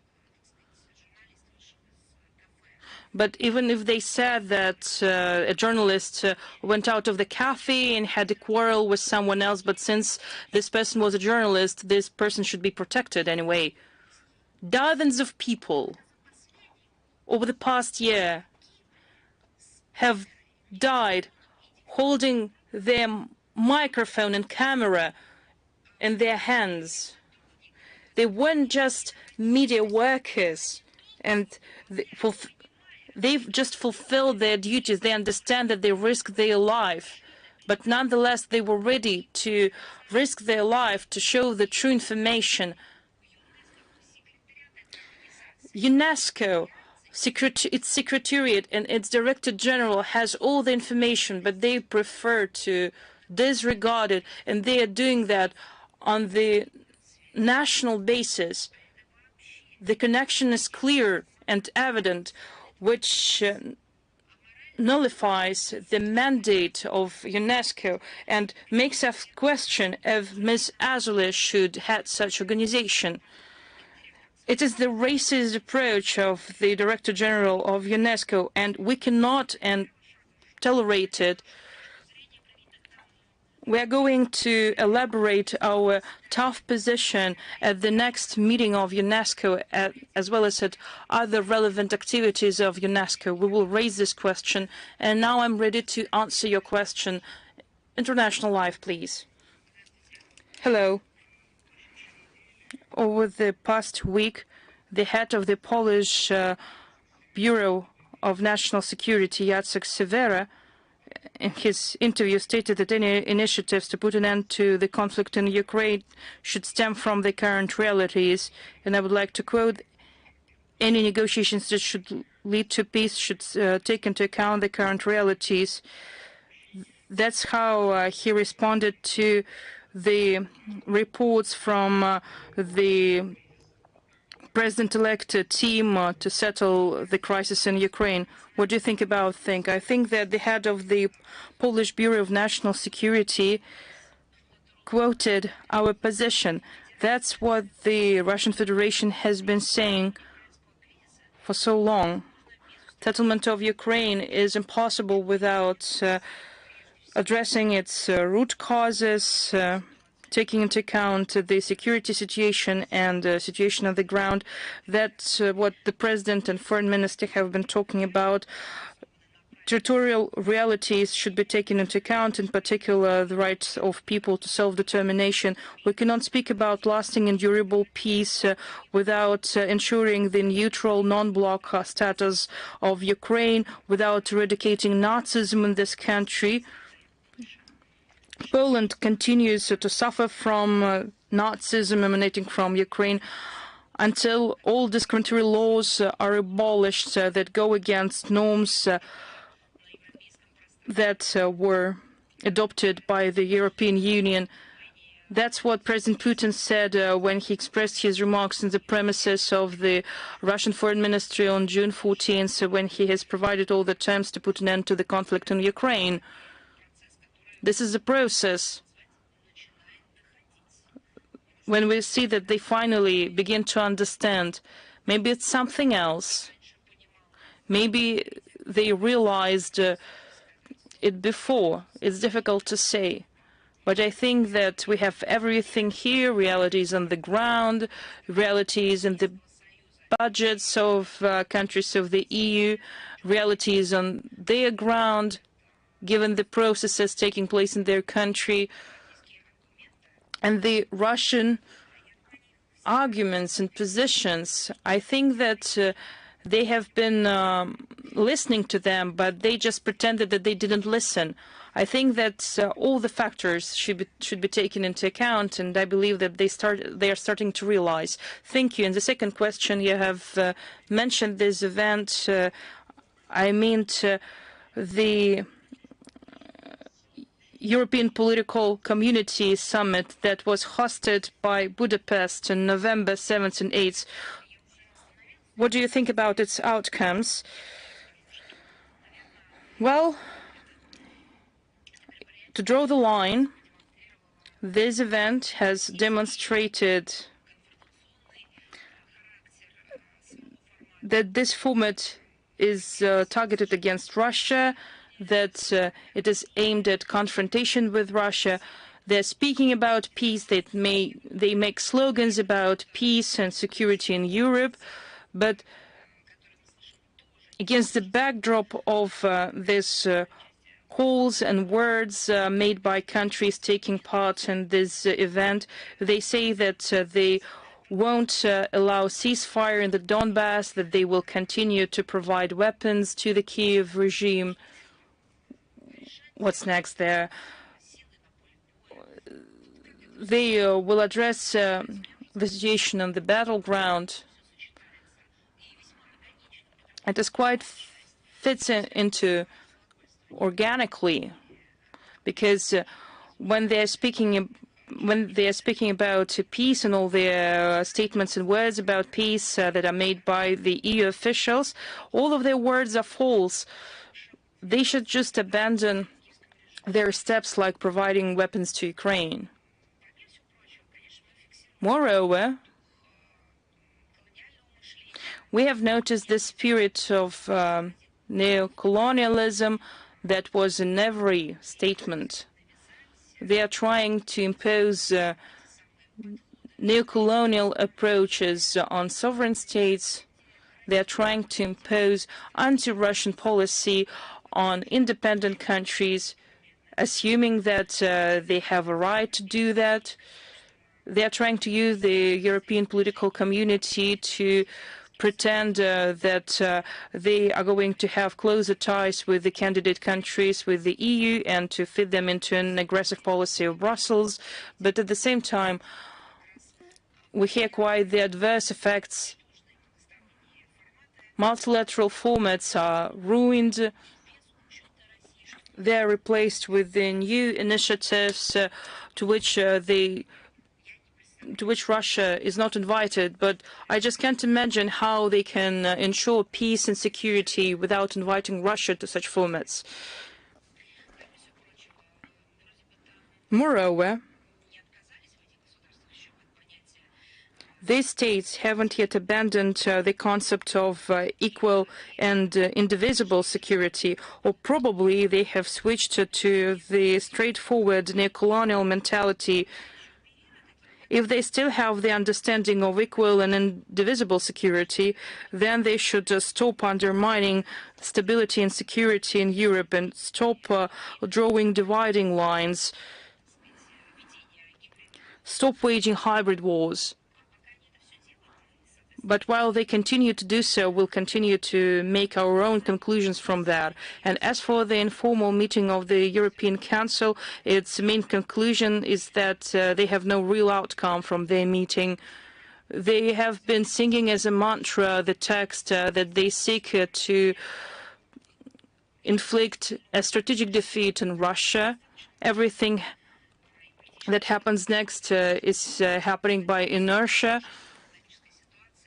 But even if they said that a journalist went out of the cafe and had a quarrel with someone else, but since this person was a journalist, this person should be protected anyway. Dozens of people over the past year have died holding their microphone and camera in their hands. They weren't just media workers, and they've just fulfilled their duties. They understand that they risk their life, but nonetheless they were ready to risk their life to show the true information. UNESCO, its Secretariat and its Director General has all the information, but they prefer to disregard it, and they are doing that on the national basis. The connection is clear and evident, which nullifies the mandate of UNESCO and makes us question if Ms. Azoulay should head such organization. It is the racist approach of the Director General of UNESCO, and we cannot tolerate it. We are going to elaborate our tough position at the next meeting of UNESCO, as well as at other relevant activities of UNESCO. We will raise this question, and now I'm ready to answer your question. International Live, please. Hello. Over the past week, the head of the Polish Bureau of National Security, Jacek Sewera, in his interview stated that any initiatives to put an end to the conflict in Ukraine should stem from the current realities. And I would like to quote, any negotiations that should lead to peace should take into account the current realities. That's how he responded to the reports from the President-elect team to settle the crisis in Ukraine. What do you think about things? I think that the head of the Polish Bureau of National Security quoted our position. That's what the Russian Federation has been saying for so long. Settlement of Ukraine is impossible without addressing its root causes, taking into account the security situation and the situation on the ground. That's what the President and Foreign Minister have been talking about. Territorial realities should be taken into account, in particular the rights of people to self-determination. We cannot speak about lasting and durable peace without ensuring the neutral, non-bloc status of Ukraine, without eradicating Nazism in this country. Poland continues to suffer from Nazism emanating from Ukraine until all discriminatory laws are abolished that go against norms that were adopted by the European Union. That's what President Putin said when he expressed his remarks in the premises of the Russian Foreign Ministry on June 14th, when he has provided all the terms to put an end to the conflict in Ukraine. This is a process when we see that they finally begin to understand, maybe it's something else. Maybe they realized it before. It's difficult to say. But I think that we have everything here, realities on the ground, realities in the budgets of countries of the EU, realities on their ground, given the processes taking place in their country, and the Russian arguments and positions. I think that they have been listening to them, but they just pretended that they didn't listen. I think that all the factors should be taken into account, and I believe that they are starting to realize. Thank you. And the second question, you have mentioned this event. I mean the European Political Community Summit that was hosted by Budapest on November 7th and 8th. What do you think about its outcomes? Well, to draw the line, this event has demonstrated that this format is targeted against Russia, that it is aimed at confrontation with Russia. They're speaking about peace. They make slogans about peace and security in Europe, but against the backdrop of these calls and words made by countries taking part in this event, they say that they won't allow ceasefire in the Donbass, that they will continue to provide weapons to the Kiev regime. What's next there? They will address the situation on the battleground. It is quite fits into organically, because when they are speaking about peace and all their statements and words about peace that are made by the EU officials, all of their words are false. They should just abandon their steps like providing weapons to Ukraine. Moreover, we have noticed the spirit of neocolonialism that was in every statement. They are trying to impose neocolonial approaches on sovereign states. They are trying to impose anti-Russian policy on independent countries, assuming that they have a right to do that. They are trying to use the European political community to pretend that they are going to have closer ties with the candidate countries, with the EU, and to fit them into an aggressive policy of Brussels. But at the same time, we hear quite the adverse effects. Multilateral formats are ruined. They are replaced with the new initiatives to which Russia is not invited, but I just can't imagine how they can ensure peace and security without inviting Russia to such formats. Moreover, these states haven't yet abandoned the concept of equal and indivisible security, or probably they have switched to the straightforward neocolonial mentality. If they still have the understanding of equal and indivisible security, then they should stop undermining stability and security in Europe and stop drawing dividing lines, stop waging hybrid wars. But while they continue to do so, we'll continue to make our own conclusions from that. And as for the informal meeting of the European Council, its main conclusion is that they have no real outcome from their meeting. They have been singing as a mantra the text that they seek to inflict a strategic defeat on Russia. Everything that happens next is happening by inertia.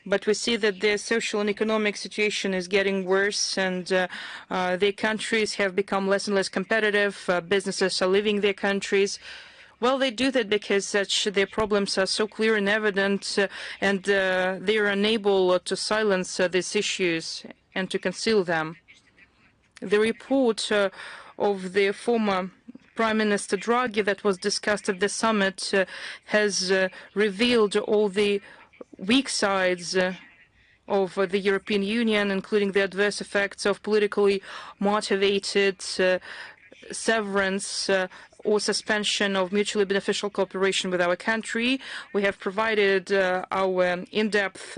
But we see that their social and economic situation is getting worse, and their countries have become less and less competitive. Businesses are leaving their countries. Well, they do that because their problems are so clear and evident, and they are unable to silence these issues and to conceal them. The report of the former Prime Minister Draghi that was discussed at the summit has revealed all the weak sides of the European Union, including the adverse effects of politically motivated severance or suspension of mutually beneficial cooperation with our country. We have provided our in-depth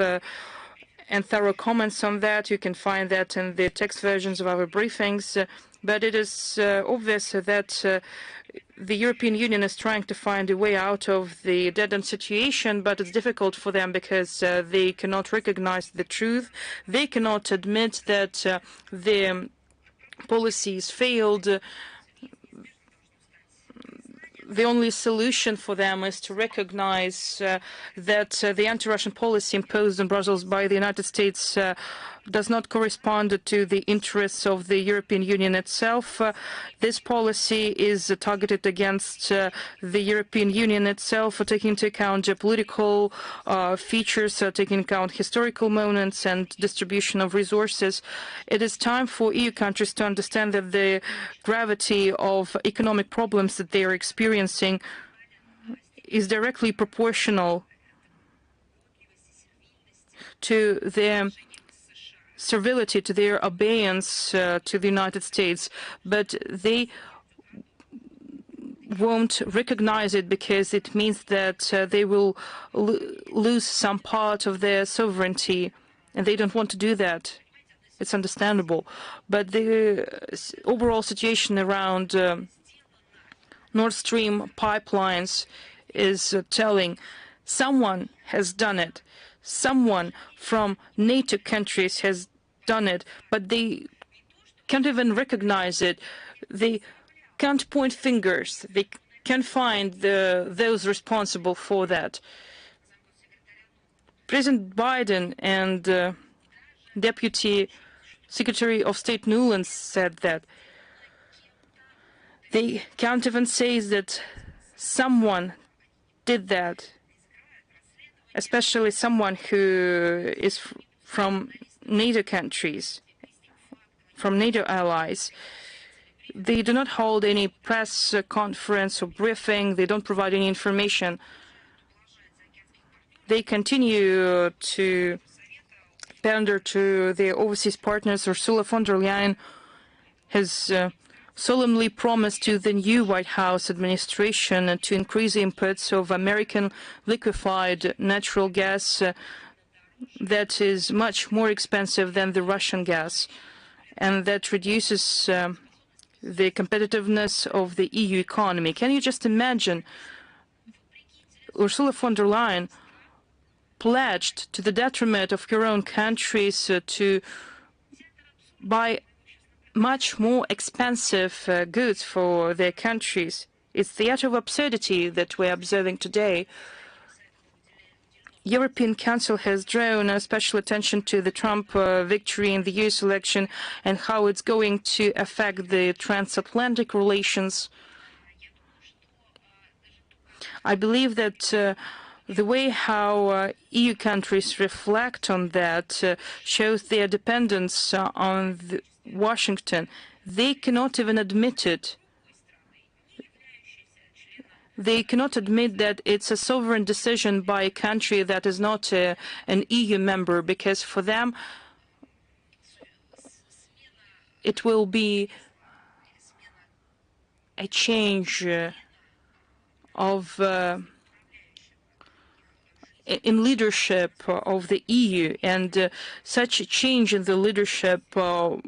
and thorough comments on that. You can find that in the text versions of our briefings. But it is obvious that the European Union is trying to find a way out of the dead-end situation, but it's difficult for them because they cannot recognize the truth. They cannot admit that the policies failed. The only solution for them is to recognize that the anti-Russian policy imposed in Brussels by the United States does not correspond to the interests of the European Union itself. This policy is targeted against the European Union itself, taking into account geopolitical features, taking into account historical moments and distribution of resources. It is time for EU countries to understand that the gravity of economic problems that they are experiencing is directly proportional to their servility, to their obedience to the United States, but they won't recognize it because it means that they will lose some part of their sovereignty, and they don't want to do that. It's understandable. But the overall situation around Nord Stream pipelines is telling. Someone has done it. Someone from NATO countries has done it, but they can't even recognize it. They can't point fingers. They can't find those responsible for that. President Biden and Deputy Secretary of State Nuland said that. They can't even say that someone did that, especially someone who is from NATO countries, from NATO allies. They do not hold any press conference or briefing. They don't provide any information. They continue to pander to their overseas partners. Ursula von der Leyen has solemnly promised to the new White House administration to increase imports of American liquefied natural gas that is much more expensive than the Russian gas, and that reduces the competitiveness of the EU economy. Can you just imagine Ursula von der Leyen pledged to the detriment of her own countries to buy much more expensive goods for their countries? It's the utter absurdity that we're observing today. European Council has drawn special attention to the Trump victory in the US election and how it's going to affect the transatlantic relations. I believe that the way how EU countries reflect on that shows their dependence on Washington. They cannot even admit it. They cannot admit that it's a sovereign decision by a country that is not an EU member, because for them it will be a change of in leadership of the EU, and such a change in the leadership will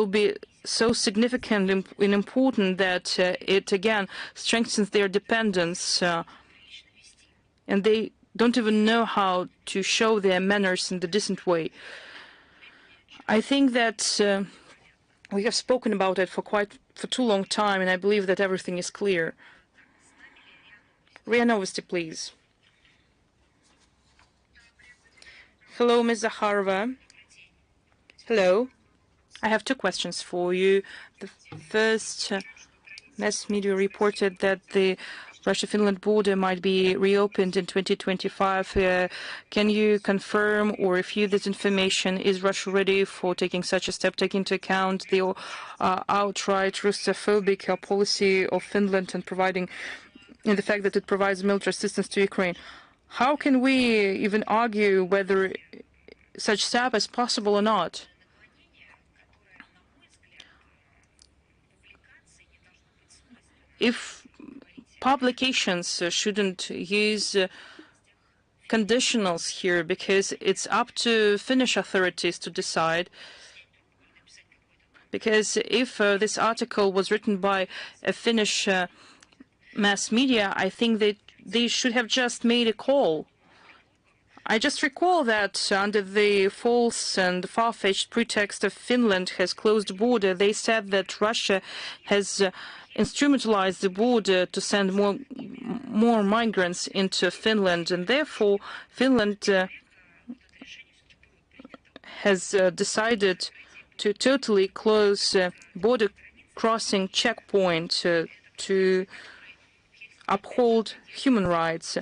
be so significant and important that it again strengthens their dependence, and they don't even know how to show their manners in the decent way. I think that we have spoken about it for too long time, and I believe that everything is clear. Ria Novosti, please. Hello, Ms. Zakharova. Hello. I have two questions for you. The first mass media reported that the Russia-Finland border might be reopened in 2025. Can you confirm or refute this information? Is Russia ready for taking such a step, taking into account the outright Russophobic policy of Finland and the fact that it provides military assistance to Ukraine? How can we even argue whether such step is possible or not? If publications shouldn't use conditionals here, because it's up to Finnish authorities to decide. Because if this article was written by a Finnish mass media, I think that they should have just made a call. I just recall that under the false and far-fetched pretext of Finland has closed the border, they said that Russia has instrumentalized the border to send more migrants into Finland, and therefore Finland has decided to totally close border crossing checkpoint to uphold human rights.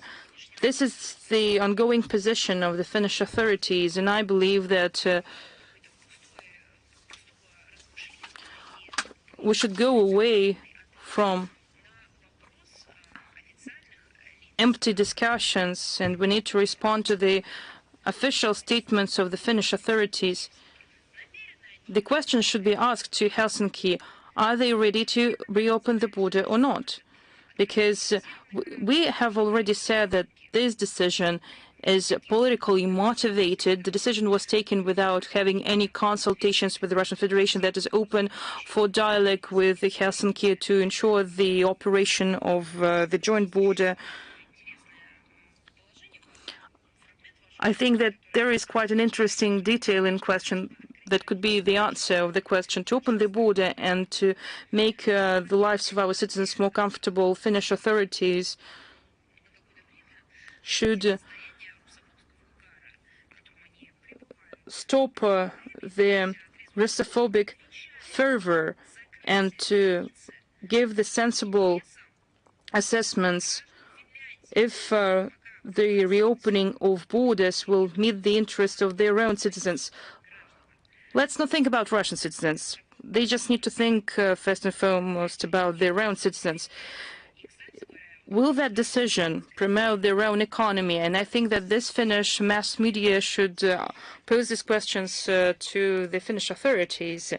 This is the ongoing position of the Finnish authorities, and I believe that we should go away from empty discussions, and we need to respond to the official statements of the Finnish authorities. The question should be asked to Helsinki: are they ready to reopen the border or not? Because we have already said that this decision is politically motivated. The decision was taken without having any consultations with the Russian Federation, that is open for dialogue with Helsinki to ensure the operation of the joint border. I think that there is quite an interesting detail in question that could be the answer of the question. To open the border and to make the lives of our citizens more comfortable, Finnish authorities should stop the Russophobic fervor and to give the sensible assessments if the reopening of borders will meet the interests of their own citizens. Let's not think about Russian citizens. They just need to think first and foremost about their own citizens. Will that decision promote their own economy? And I think that this Finnish mass media should pose these questions to the Finnish authorities.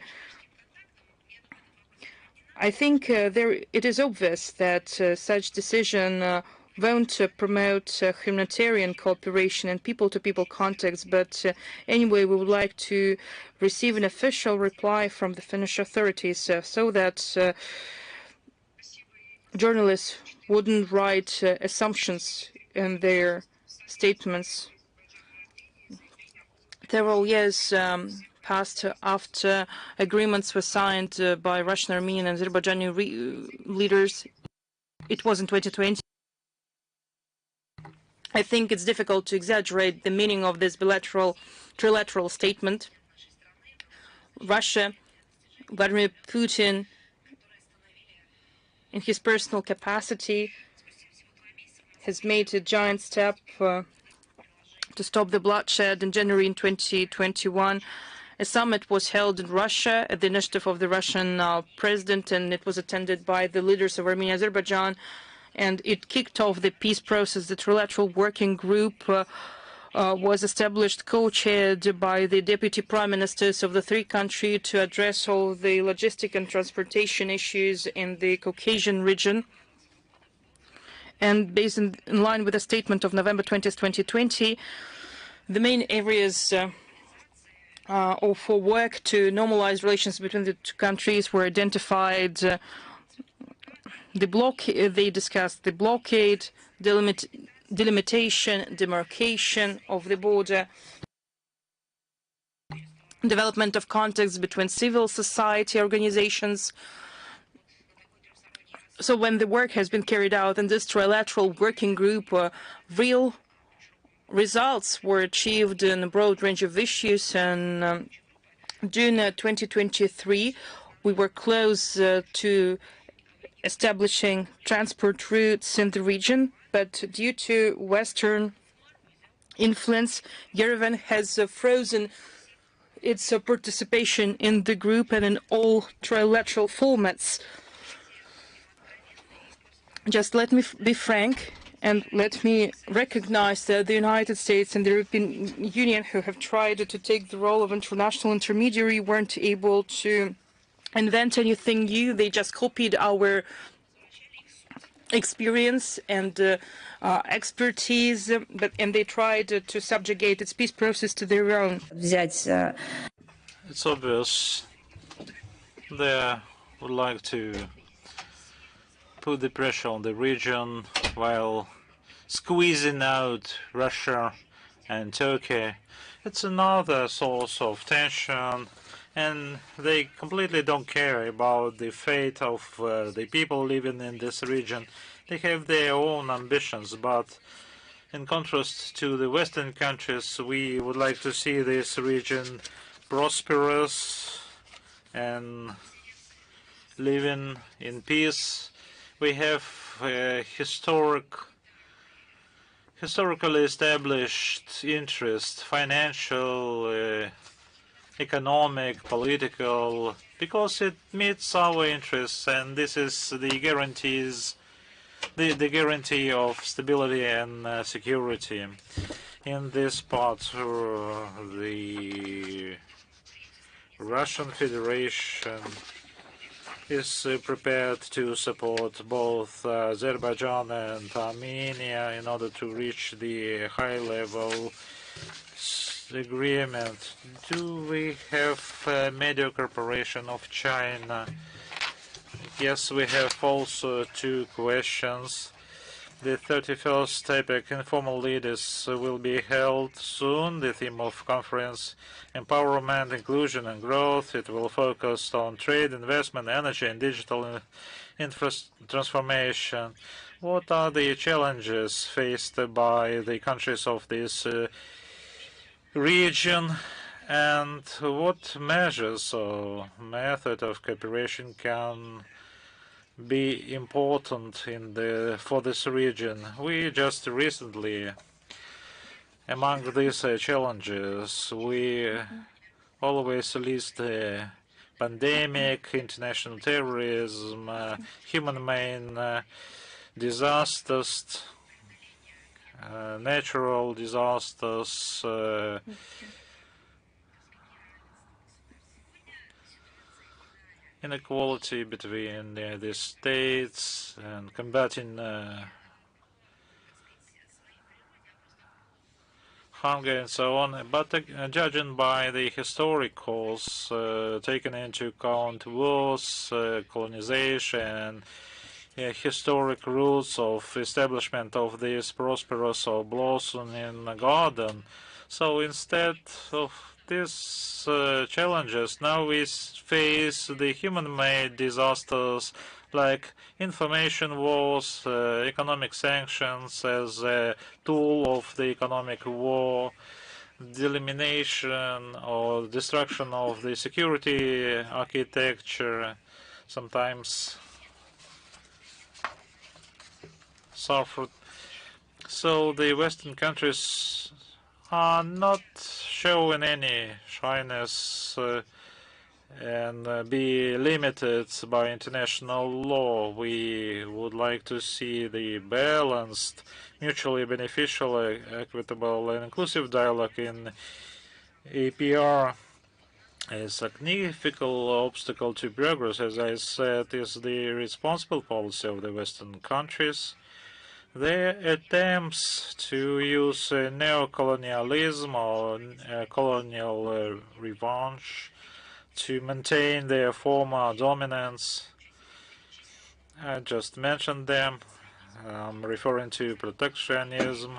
I think it is obvious that such decision won't promote humanitarian cooperation and people-to-people contacts, but anyway, we would like to receive an official reply from the Finnish authorities so that journalists wouldn't write assumptions in their statements. Several years passed after agreements were signed by Russian, Armenian and Azerbaijani leaders. It was in 2020. I think it's difficult to exaggerate the meaning of this trilateral statement. Russia, Vladimir Putin, in his personal capacity, has made a giant step to stop the bloodshed. In January 2021, a summit was held in Russia at the initiative of the Russian president, and it was attended by the leaders of Armenia and Azerbaijan, and it kicked off the peace process. The trilateral working group was established, co-chaired by the deputy prime ministers of the three countries to address all the logistic and transportation issues in the Caucasian region. And based in line with the statement of November 20th, 2020, the main areas for work to normalize relations between the two countries were identified. They discussed the blockade, delimitation, demarcation of the border, development of contacts between civil society organizations. So when the work has been carried out in this trilateral working group, real results were achieved in a broad range of issues. And June 2023, we were close to establishing transport routes in the region, but due to Western influence, Yerevan has frozen its participation in the group and in all trilateral formats. Just let me be frank and let me recognize that the United States and the European Union, who have tried to take the role of international intermediary, weren't able to invent anything new. They just copied our experience and expertise, and they tried to subjugate its peace process to their own. It's obvious they would like to put the pressure on the region while squeezing out Russia and Turkey. It's another source of tension, and they completely don't care about the fate of the people living in this region. They have their own ambitions, but in contrast to the Western countries, we would like to see this region prosperous and living in peace. We have historically established interest, financial, economic, political, because it meets our interests, and this is the guarantee of stability and security. In this part, the Russian Federation is prepared to support both Azerbaijan and Armenia in order to reach the high-level agreement. Do we have media corporation of China? Yes, we have also two questions. The 31st APEC informal leaders will be held soon. The theme of conference, empowerment, inclusion and growth. It will focus on trade, investment, energy and digital transformation. What are the challenges faced by the countries of this region, and what measures or method of cooperation can be important for this region? We just recently, among these challenges, we always list the pandemic, international terrorism, human-made disasters, natural disasters, inequality between the states, and combating hunger and so on. But judging by the historic course taken into account, wars, colonization, historic roots of establishment of this prosperous or blossoming garden. So instead of these challenges, now we face the human-made disasters like information wars, economic sanctions as a tool of the economic war, the elimination or destruction of the security architecture, sometimes suffered. So the Western countries are not showing any shyness and be limited by international law. We would like to see the balanced, mutually beneficial, equitable and inclusive dialogue in APR. A significant obstacle to progress, as I said, is the responsible policy of the Western countries. Their attempts to use neocolonialism or colonial revenge to maintain their former dominance. I just mentioned them. I'm referring to protectionism,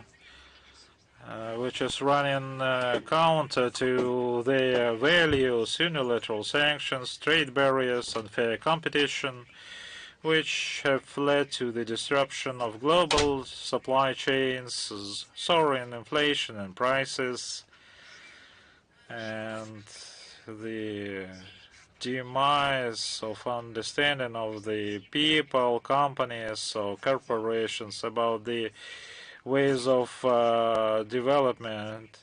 which is running counter to their values, unilateral sanctions, trade barriers, unfair competition, which have led to the disruption of global supply chains, soaring inflation and prices, and the demise of understanding of the people, companies, or corporations about the ways of development.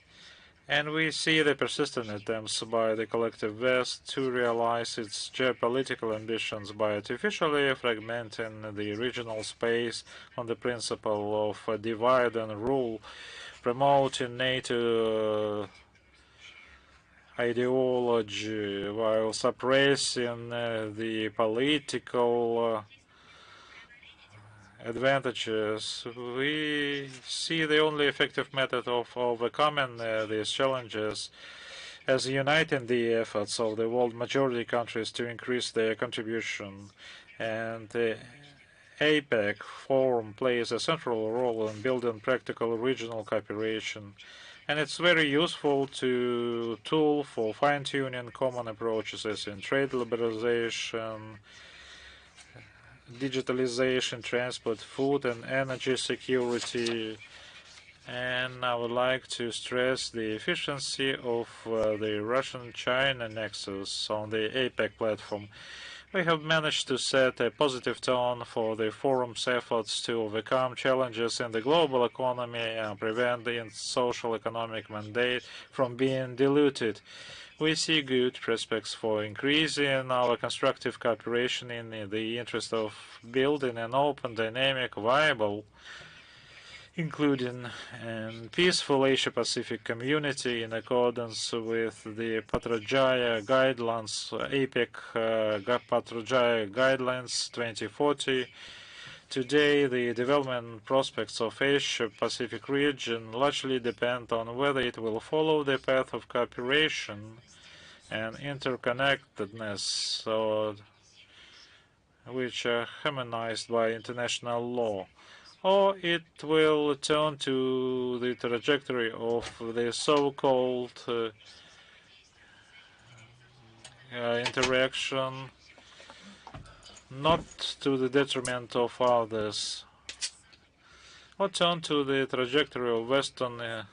And we see the persistent attempts by the collective West to realize its geopolitical ambitions by artificially fragmenting the regional space on the principle of divide and rule, promoting NATO ideology while suppressing the political advantages. We see the only effective method of overcoming these challenges as uniting the efforts of the world majority countries to increase their contribution. And the APEC forum plays a central role in building practical regional cooperation. And it's very useful tool for fine-tuning common approaches as in trade liberalization, digitalization, transport, food and energy security. And I would like to stress the efficiency of the Russian-China nexus on the APEC platform. We have managed to set a positive tone for the forum's efforts to overcome challenges in the global economy and prevent the social economic mandate from being diluted. We see good prospects for increasing our constructive cooperation in the interest of building an open, dynamic, viable, including and peaceful Asia-Pacific community in accordance with the Patrajaya Guidelines, APEC Patrajaya Guidelines 2040. Today, the development prospects of Asia-Pacific region largely depend on whether it will follow the path of cooperation and interconnectedness, which are harmonized by international law, or it will turn to the trajectory of the so-called interaction, not to the detriment of others, or turn to the trajectory of Western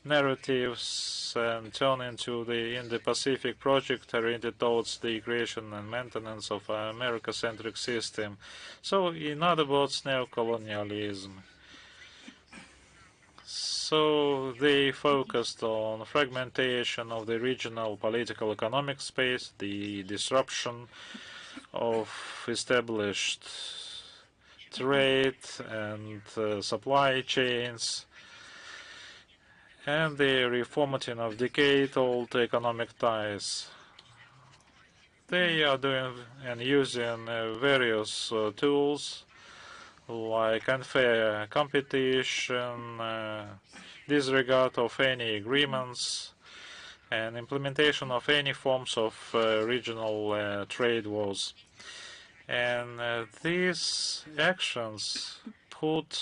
narratives and turn into the Indo-Pacific project oriented towards the creation and maintenance of an America-centric system. So, in other words, neocolonialism. So they focused on fragmentation of the regional political economic space, the disruption of established trade and supply chains, and the reformatting of decade-old economic ties. They are doing and using various tools like unfair competition, disregard of any agreements, and implementation of any forms of regional trade wars. And these actions put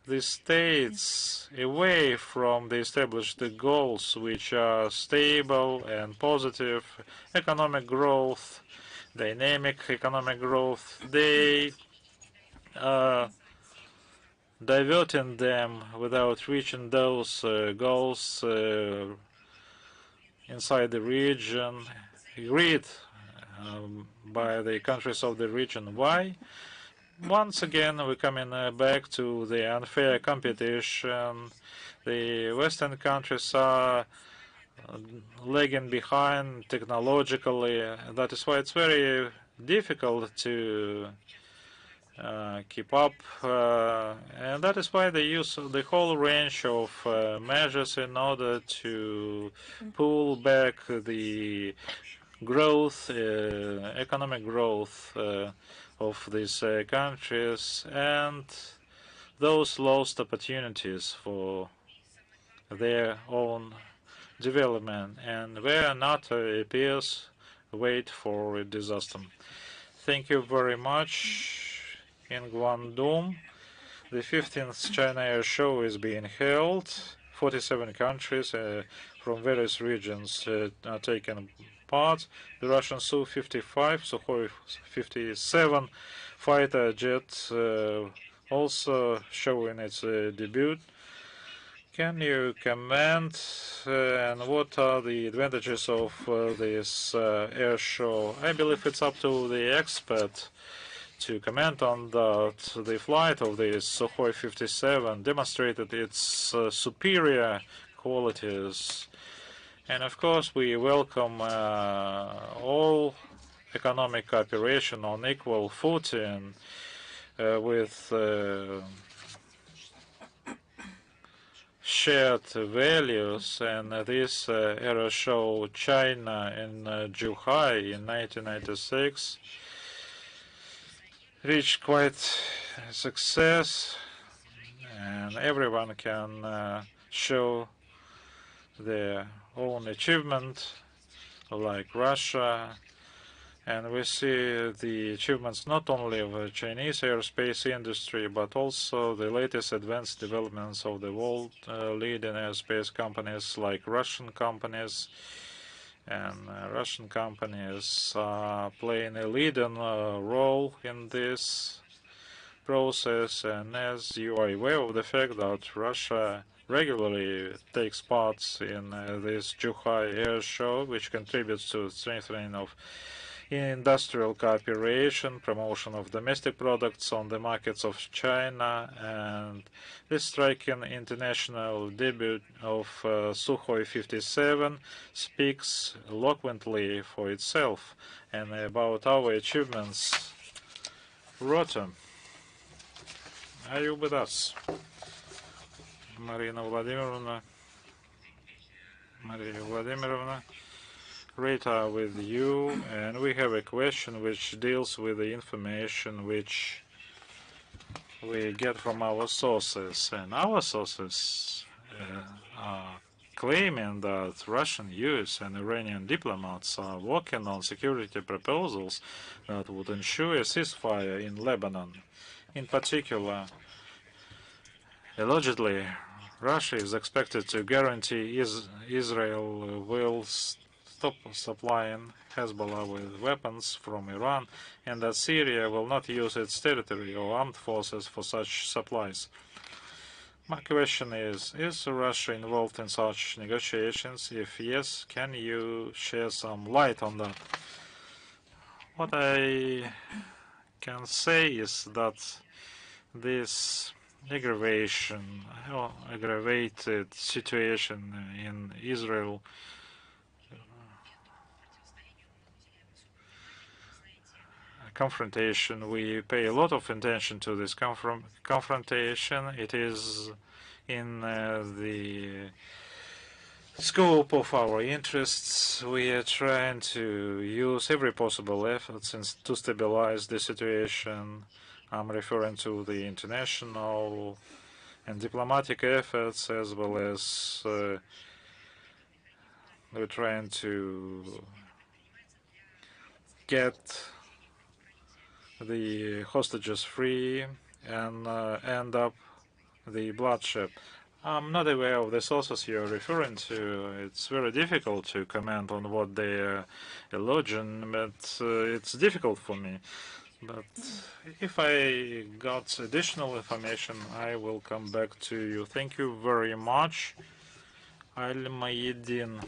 the states away from the established goals, which are stable and positive economic growth, dynamic economic growth. They are diverting them without reaching those goals inside the region, agreed by the countries of the region. Why? Once again, we're coming back to the unfair competition. The Western countries are lagging behind technologically. That is why it's very difficult to keep up. And that is why they use the whole range of measures in order to pull back the growth, economic growth of these countries and those lost opportunities for their own development, and where NATO appears wait for a disaster. Thank you very much. In Guangdong, the 15th China Air Show is being held. 47 countries from various regions are taking part. The Russian Su-55, Sukhoi 57 fighter jet also showing its debut. Can you comment and what are the advantages of this air show? I believe it's up to the expert to comment on that. The flight of this Sukhoi 57 demonstrated its superior qualities. And of course, we welcome all economic cooperation on equal footing with shared values. And this air show China in Zhuhai in 1996 reached quite a success, and everyone can show their own achievement, like Russia. And we see the achievements not only of the Chinese aerospace industry, but also the latest advanced developments of the world leading aerospace companies like Russian companies. And Russian companies are playing a leading role in this process. And as you are aware of the fact that Russia regularly takes part in this Zhuhai Air Show, which contributes to strengthening of industrial cooperation, promotion of domestic products on the markets of China, and this striking international debut of Sukhoi 57 speaks eloquently for itself and about our achievements. Rotem, are you with us? Maria Vladimirovna, Rita with you, and we have a question which deals with the information which we get from our sources. And our sources are claiming that Russian, US, and Iranian diplomats are working on security proposals that would ensure a ceasefire in Lebanon. In particular, allegedly, Russia is expected to guarantee Israel will stop supplying Hezbollah with weapons from Iran, and that Syria will not use its territory or armed forces for such supplies. My question is Russia involved in such negotiations? If yes, can you share some light on that? What I can say is that this aggravated situation in Israel confrontation. We pay a lot of attention to this confrontation. It is in the scope of our interests. We are trying to use every possible efforts to stabilize the situation. I'm referring to the international and diplomatic efforts, as well as we're trying to get the hostages free and end up the bloodshed. I'm not aware of the sources you're referring to. It's very difficult to comment on what they're alleging, but it's difficult for me. But if I got additional information, I will come back to you. Thank you very much. Al-Mayedin.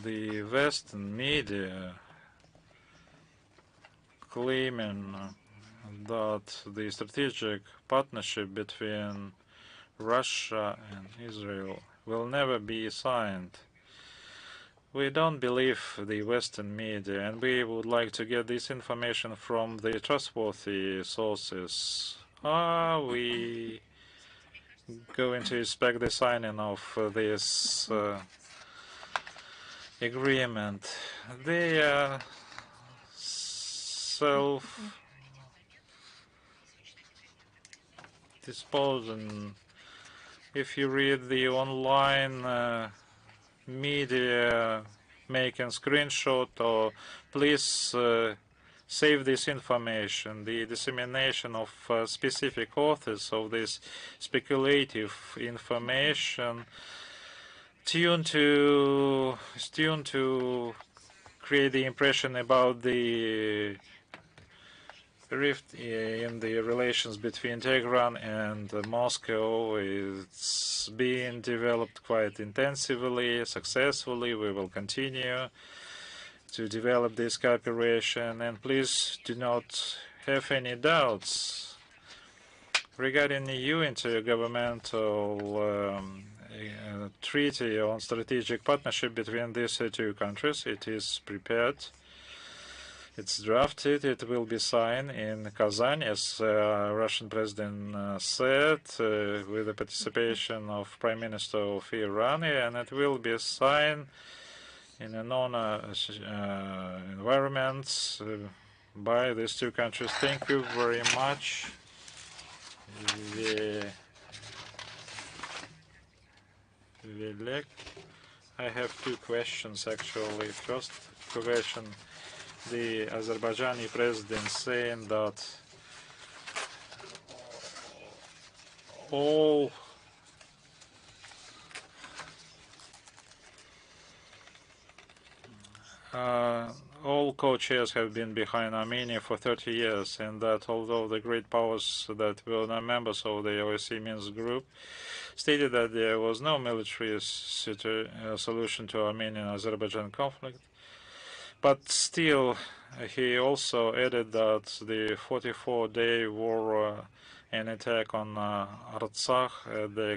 The Western media claiming that the strategic partnership between Russia and Israel will never be signed. We don't believe the Western media, and we would like to get this information from the trustworthy sources. Are we going to expect the signing of this agreement? They are self-disposing. If you read the online media making screenshot, or please save this information. The dissemination of specific authors of this speculative information tuned to create the impression about the rift in the relations between Tehran and Moscow. It's being developed quite intensively, successfully. We will continue to develop this cooperation, and please do not have any doubts regarding EU intergovernmental treaty on strategic partnership between these two countries. It is prepared. It's drafted. It will be signed in Kazan, as Russian President said, with the participation of Prime Minister of Iran, and it will be signed in a non-environment by these two countries. Thank you very much. I have two questions, actually. First question, the Azerbaijani president saying that all co-chairs have been behind Armenia for 30 years, and that although the great powers that were not members of the OSCE Minsk group stated that there was no military solution to Armenian-Azerbaijan conflict, but still he also added that the 44-day war and attack on Artsakh, the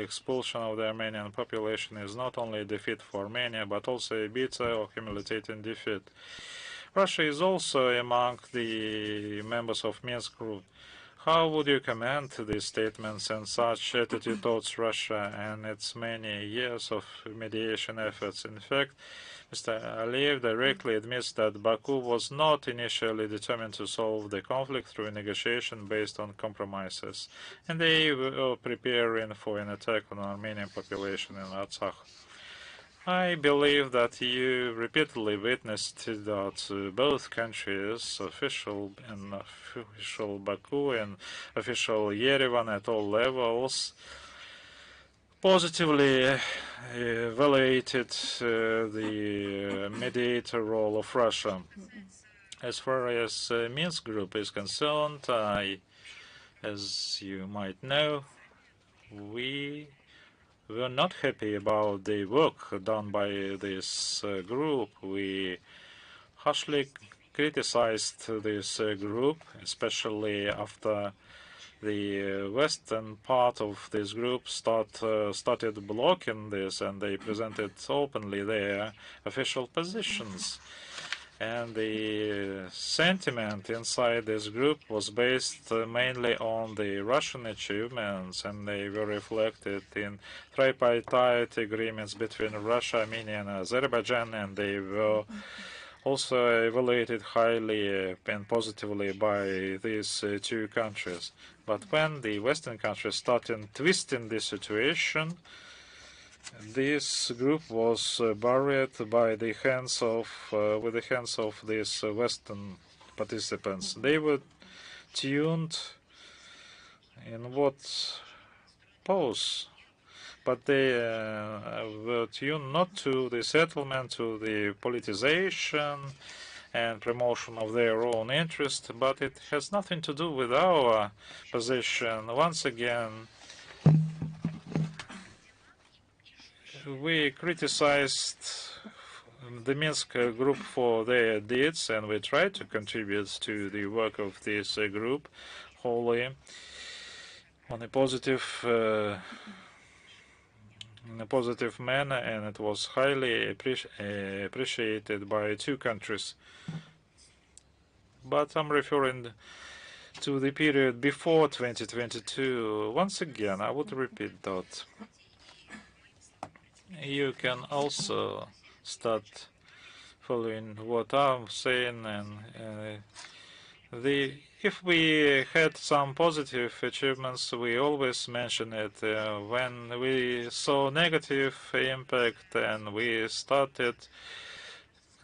expulsion of the Armenian population, is not only a defeat for Armenia, but also a bitter or humiliating defeat. Russia is also among the members of Minsk group. How would you comment these statements and such attitude towards Russia and its many years of mediation efforts? In fact, Mr. Aliyev directly admits that Baku was not initially determined to solve the conflict through negotiation based on compromises, and they were preparing for an attack on the Armenian population in Artsakh. I believe that you repeatedly witnessed that both countries, official Baku and official Yerevan at all levels, positively evaluated the mediator role of Russia. As far as Minsk group is concerned, as you might know, we were not happy about the work done by this group. We harshly criticized this group, especially after the western part of this group started blocking this, and they presented openly their official positions. And the sentiment inside this group was based mainly on the Russian achievements, and they were reflected in tripartite agreements between Russia, Armenia, and Azerbaijan, and they were also evaluated highly and positively by these two countries. But when the Western countries started twisting the situation, this group was buried by the hands of, with the hands of these Western participants. They were tuned in what pose, but they were tuned not to the settlement, to the politicization and promotion of their own interest, but it has nothing to do with our position. Once again, we criticized the Minsk group for their deeds, and we tried to contribute to the work of this group wholly on a positive in a positive manner, and it was highly appreciated by two countries. But I'm referring to the period before 2022. Once again, I would repeat that you can also start following what I'm saying, and if we had some positive achievements, we always mention it. When we saw negative impact, and we started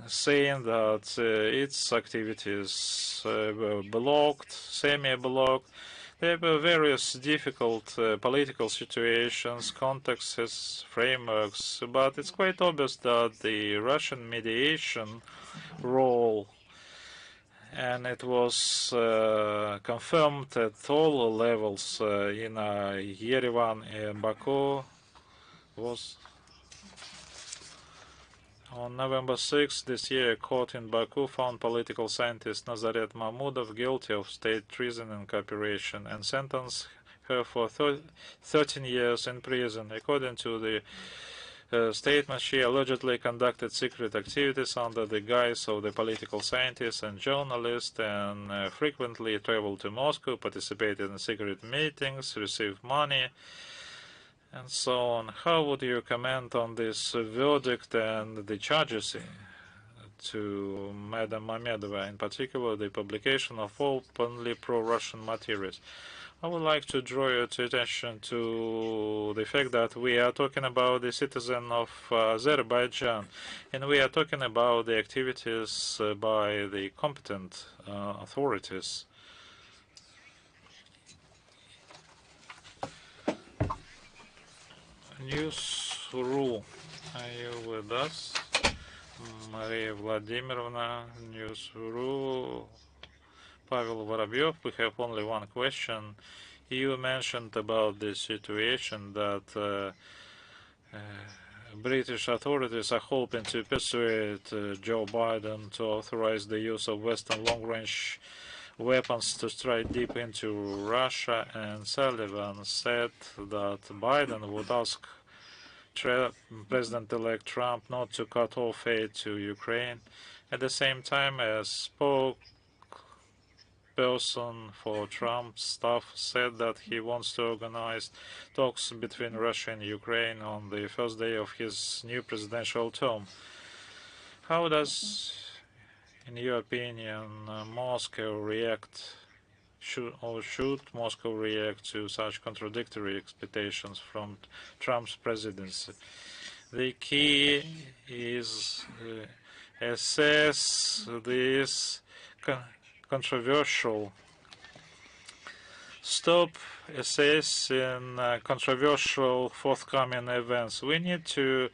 saying that its activities were blocked, semi-blocked, There were various difficult political situations, contexts, frameworks, but it's quite obvious that the Russian mediation role, and it was confirmed at all levels in Yerevan and Baku, was on November 6 this year. A court in Baku found political scientist Nazaret Mahmudov guilty of state treason and cooperation and sentenced her for 13 years in prison. According to the statement, she allegedly conducted secret activities under the guise of the political scientist and journalist, and frequently traveled to Moscow, participated in secret meetings, received money, and so on. How would you comment on this verdict and the charges to Madam Mamedova, in particular the publication of openly pro-Russian materials? I would like to draw your attention to the fact that we are talking about the citizen of Azerbaijan, and we are talking about the activities by the competent authorities. News.ru, are you with us? Maria Vladimirovna, News.ru. Pavel Vorobyov, we have only one question. You mentioned about the situation that British authorities are hoping to persuade Joe Biden to authorize the use of Western long-range weapons to strike deep into Russia, and Sullivan said that Biden would ask President-elect Trump not to cut off aid to Ukraine. At the same time, as spokesperson for Trump's staff said that he wants to organize talks between Russia and Ukraine on the first day of his new presidential term. How does, in your opinion, Moscow react, should Moscow react to such contradictory expectations from Trump's presidency? The key is assess this controversial. Stop assessing controversial forthcoming events. We need to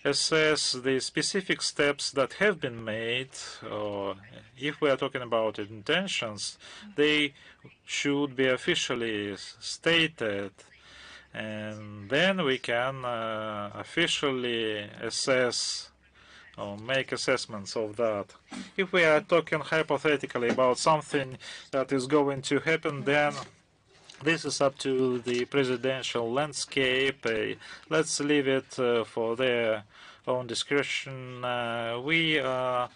assess the specific steps that have been made, or if we are talking about intentions, they should be officially stated, and then we can officially assess or make assessments of that. If we are talking hypothetically about something that is going to happen, then this is up to the presidential landscape. Let's leave it for their own discretion. We are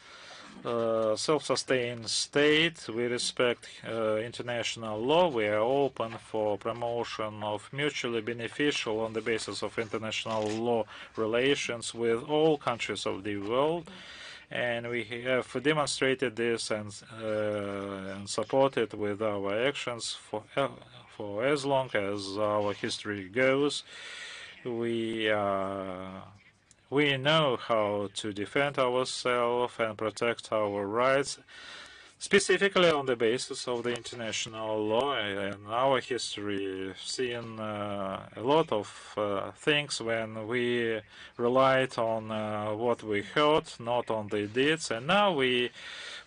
a self-sustained state. We respect international law. We are open for promotion of mutually beneficial, on the basis of international law, relations with all countries of the world. And we have demonstrated this and supported with our actions for as long as our history goes. We know how to defend ourselves and protect our rights, specifically on the basis of the international law. And our history seen a lot of things when we relied on what we heard, not on the deeds. And now we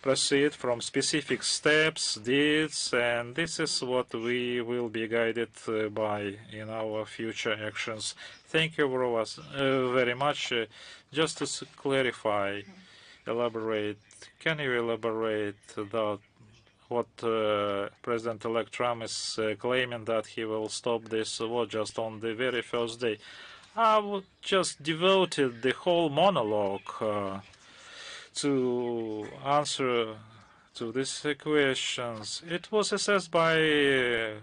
proceed from specific steps, deeds, and this is what we will be guided by in our future actions. Thank you very much. Just to clarify, elaborate, can you elaborate that what President-elect Trump is claiming, that he will stop this war just on the very first day? I would just devoted the whole monologue to answer to these questions. It was assessed by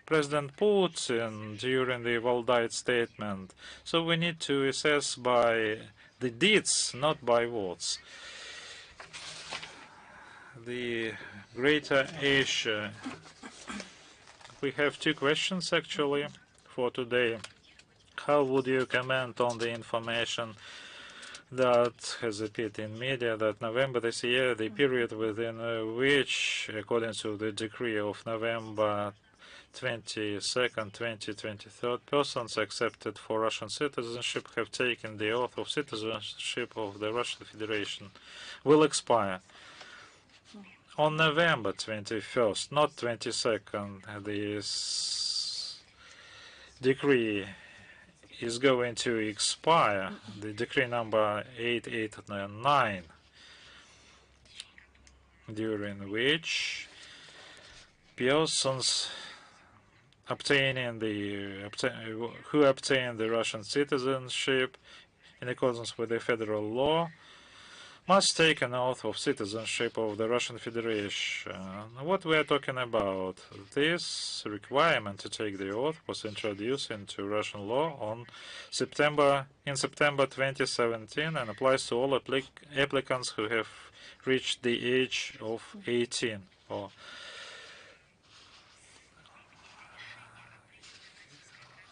President Putin during the Valdite statement. So we need to assess by the deeds, not by words. The Greater Asia. We have two questions actually for today. How would you comment on the information that has appeared in media that November this year, the period within which, according to the decree of November 22nd, 23rd, persons accepted for Russian citizenship have taken the oath of citizenship of the Russian Federation will expire on November 21st, not 22nd. This decree is going to expire, the decree number 889, during which persons who obtain the Russian citizenship in accordance with the federal law must take an oath of citizenship of the Russian Federation. What we are talking about, this requirement to take the oath was introduced into Russian law in September 2017 and applies to all applicants who have reached the age of 18.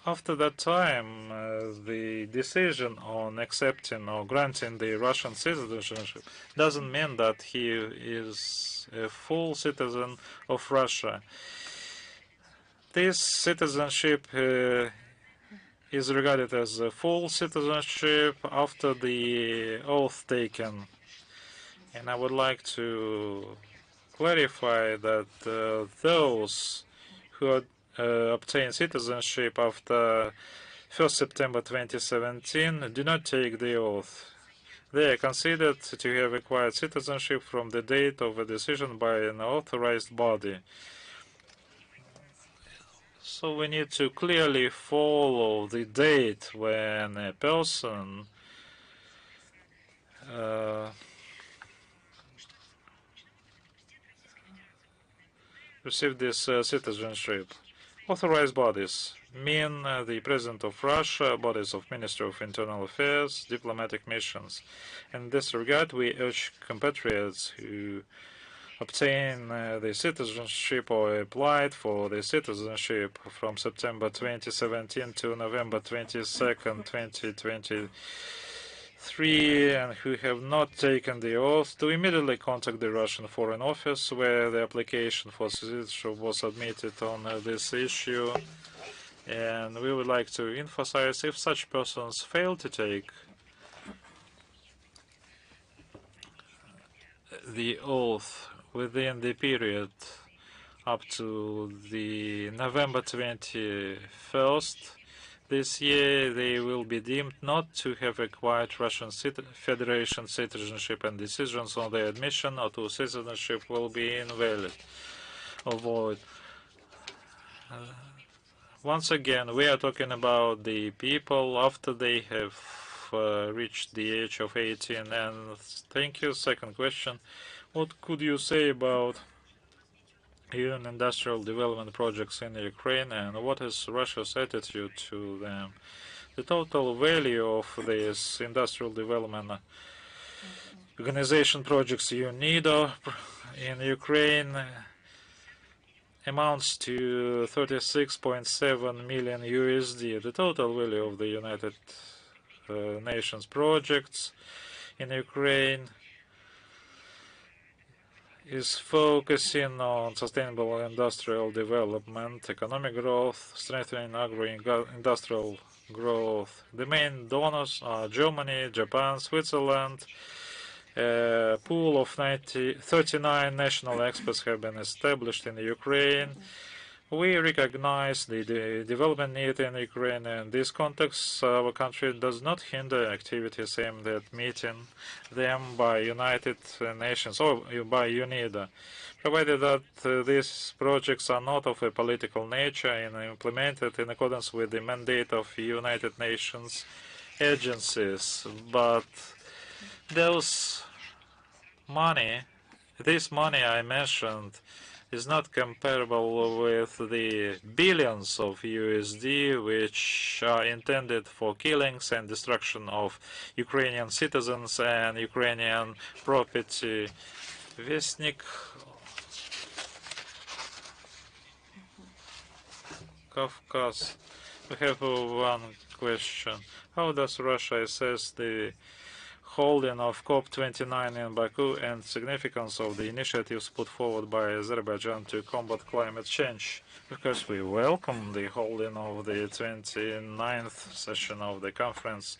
After that time, the decision on accepting or granting the Russian citizenship doesn't mean that he is a full citizen of Russia. This citizenship is regarded as a full citizenship after the oath taken. And I would like to clarify that those who obtain citizenship after 1st September 2017 do not take the oath. They are considered to have acquired citizenship from the date of a decision by an authorized body. So we need to clearly follow the date when a person received this citizenship. Authorized bodies mean the President of Russia, bodies of Ministry of Internal Affairs, diplomatic missions. In this regard, we urge compatriots who obtain the citizenship or applied for the citizenship from September 2017 to November 22nd, 2023, and who have not taken the oath to immediately contact the Russian Foreign Office where the application for citizenship was submitted on this issue. And we would like to emphasize, if such persons fail to take the oath within the period up to the November 21st this year, they will be deemed not to have acquired Russian Federation citizenship, and decisions on their admission or to citizenship will be invalid or void. Once again, we are talking about the people after they have reached the age of 18. And thank you. Second question. What could you say about UN industrial development projects in Ukraine, and what is Russia's attitude to them? The total value of these industrial development organization projects UNIDO in Ukraine amounts to 36.7 million USD. The total value of the United Nations projects in Ukraine is focusing on sustainable industrial development, economic growth, strengthening agro-industrial growth. The main donors are Germany, Japan, Switzerland. A pool of 39 national experts have been established in Ukraine. We recognize the development need in Ukraine. In this context, our country does not hinder activities aimed at meeting them by United Nations or by UNIDO, provided that these projects are not of a political nature and implemented in accordance with the mandate of United Nations agencies. But this money I mentioned is not comparable with the billions of USD which are intended for killings and destruction of Ukrainian citizens and Ukrainian property. Vestnik Caucasus. We have one question. How does Russia assess the holding of COP29 in Baku and significance of the initiatives put forward by Azerbaijan to combat climate change. Of course, we welcome the holding of the 29th session of the Conference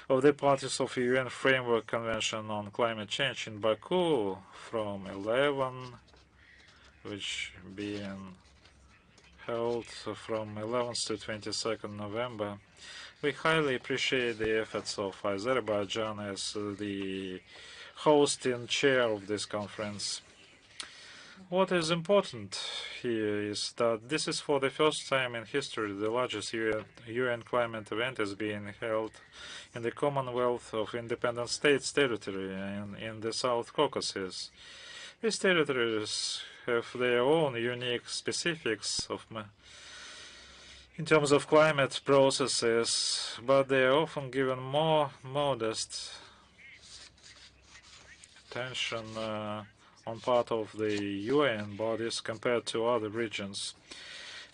of the Parties of the UN Framework Convention on Climate Change in Baku from 11, which being held from 11th to 22nd November. We highly appreciate the efforts of Azerbaijan as the hosting chair of this conference. What is important here is that this is for the first time in history the largest UN climate event is being held in the Commonwealth of Independent States territory in the South Caucasus. These territories have their own unique specifics in terms of climate processes, but they are often given more modest attention on part of the UN bodies compared to other regions.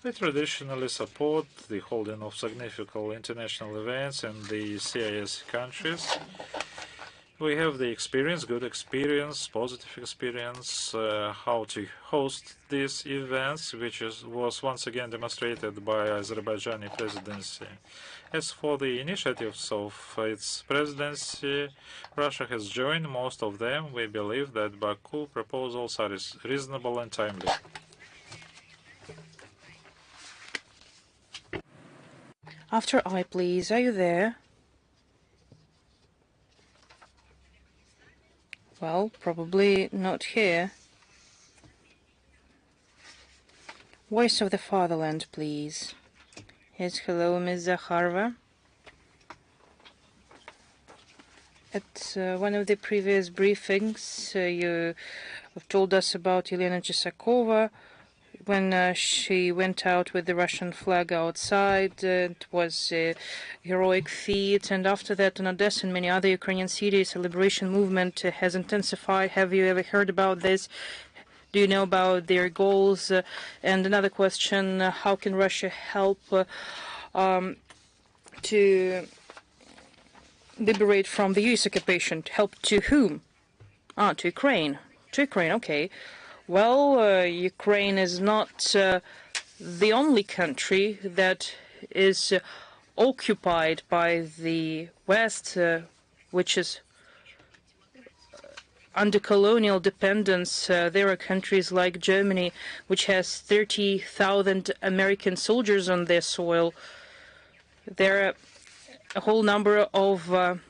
We traditionally support the holding of significant international events in the CIS countries. We have the experience, good experience, positive experience, how to host these events, which was once again demonstrated by Azerbaijani presidency. As for the initiatives of its presidency, Russia has joined most of them. We believe that Baku proposals are reasonable and timely. After I, please. Are you there? Well, probably not here. Voice of the Fatherland, please. Yes, hello, Ms. Zakharova. At one of the previous briefings, you have told us about Elena Chesakova. When she went out with the Russian flag outside, it was a heroic feat. And after that, in Odessa and many other Ukrainian cities, a liberation movement has intensified. Have you ever heard about this? Do you know about their goals? And another question, how can Russia help to liberate from the US occupation? Help to whom? To Ukraine. To Ukraine, okay. Well, Ukraine is not the only country that is occupied by the West, which is under colonial dependence. There are countries like Germany, which has 30,000 American soldiers on their soil. There are a whole number of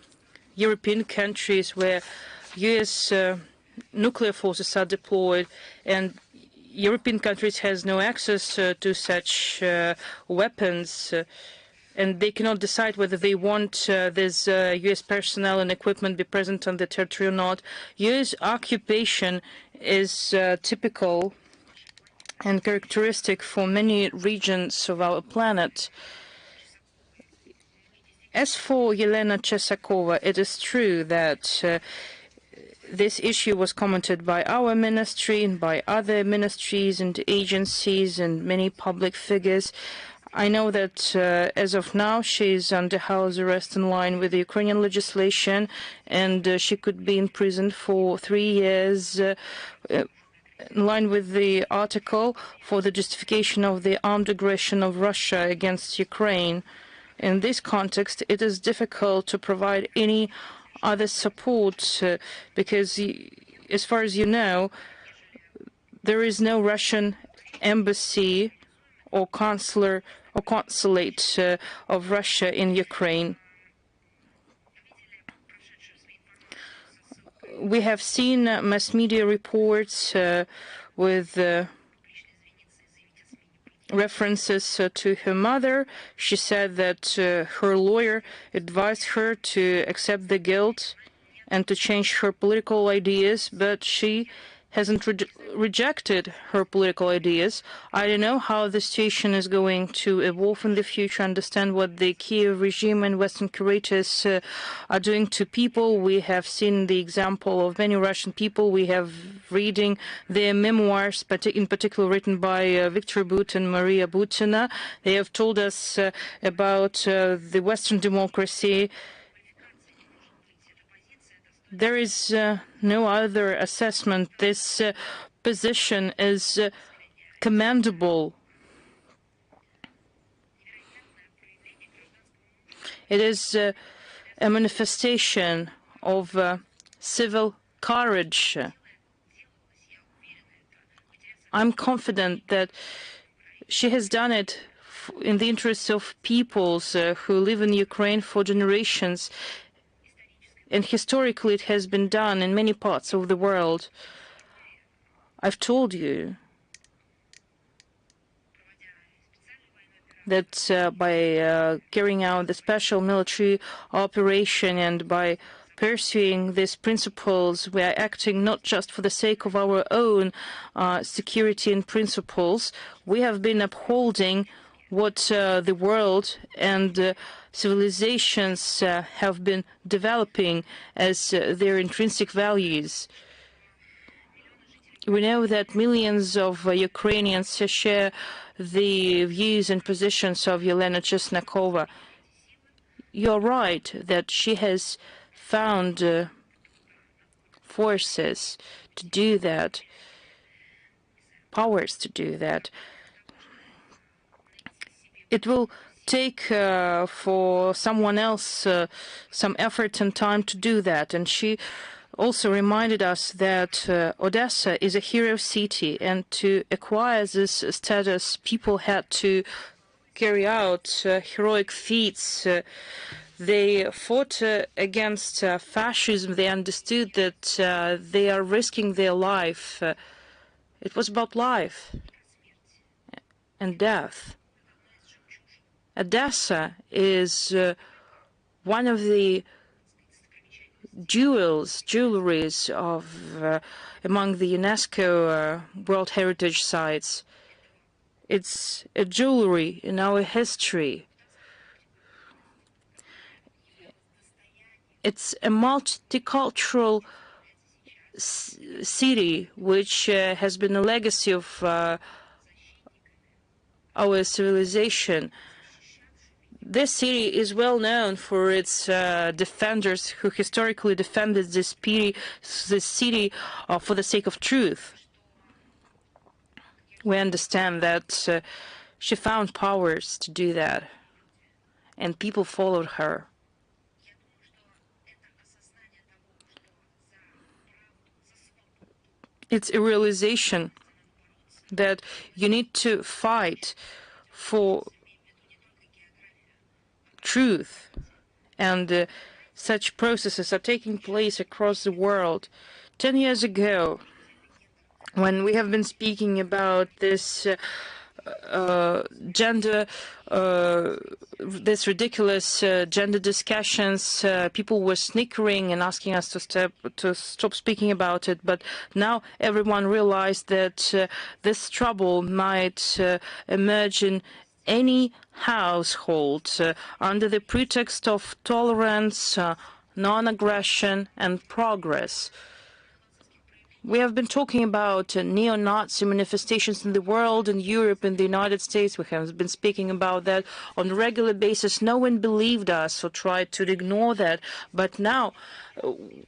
European countries where US nuclear forces are deployed, and European countries has no access to such weapons, and they cannot decide whether they want this US personnel and equipment be present on the territory or not. US occupation is typical and characteristic for many regions of our planet. As for Yelena Chesakova, it is true that this issue was commented by our ministry and by other ministries and agencies and many public figures. I know that as of now she is under house arrest in line with the Ukrainian legislation, and she could be in prison for 3 years in line with the article for the justification of the armed aggression of Russia against Ukraine. In this context, it is difficult to provide any other support because, as far as you know, there is no Russian embassy or consulate of Russia in Ukraine. We have seen mass media reports with references to her mother. She said that her lawyer advised her to accept the guilt and to change her political ideas, but she hasn't rejected her political ideas. I don't know how the situation is going to evolve in the future. I understand what the Kiev regime and Western curators are doing to people. We have seen the example of many Russian people. We have reading their memoirs, in particular written by Victor But and Maria Butina. They have told us about the Western democracy There is no other assessment. This position is commendable. It is a manifestation of civil courage. I'm confident that she has done it in the interests of peoples who live in Ukraine for generations. And historically, it has been done in many parts of the world. I've told you that by carrying out the special military operation and by pursuing these principles, we are acting not just for the sake of our own security and principles. We have been upholding what the world and civilizations have been developing as their intrinsic values. We know that millions of Ukrainians share the views and positions of Yelena Chesnakova. You're right that she has found forces to do that, powers to do that. It will take for someone else some effort and time to do that. And she also reminded us that Odessa is a hero city, and to acquire this status, people had to carry out heroic feats. They fought against fascism. They understood that they are risking their life. It was about life and death. Odessa is one of the jewelries of among the UNESCO World Heritage Sites. It's a jewelry in our history. It's a multicultural city which has been a legacy of our civilization. This city is well known for its defenders who historically defended this city for the sake of truth. We understand that she found powers to do that, and people followed her. It's a realization that you need to fight for truth, and such processes are taking place across the world. 10 years ago, when we have been speaking about this this ridiculous gender discussions, people were snickering and asking us to stop speaking about it. But now everyone realized that this trouble might emerge in any household under the pretext of tolerance, non-aggression, and progress. We have been talking about neo-Nazi manifestations in the world, in Europe, in the United States. We have been speaking about that on a regular basis. No one believed us or tried to ignore that. But now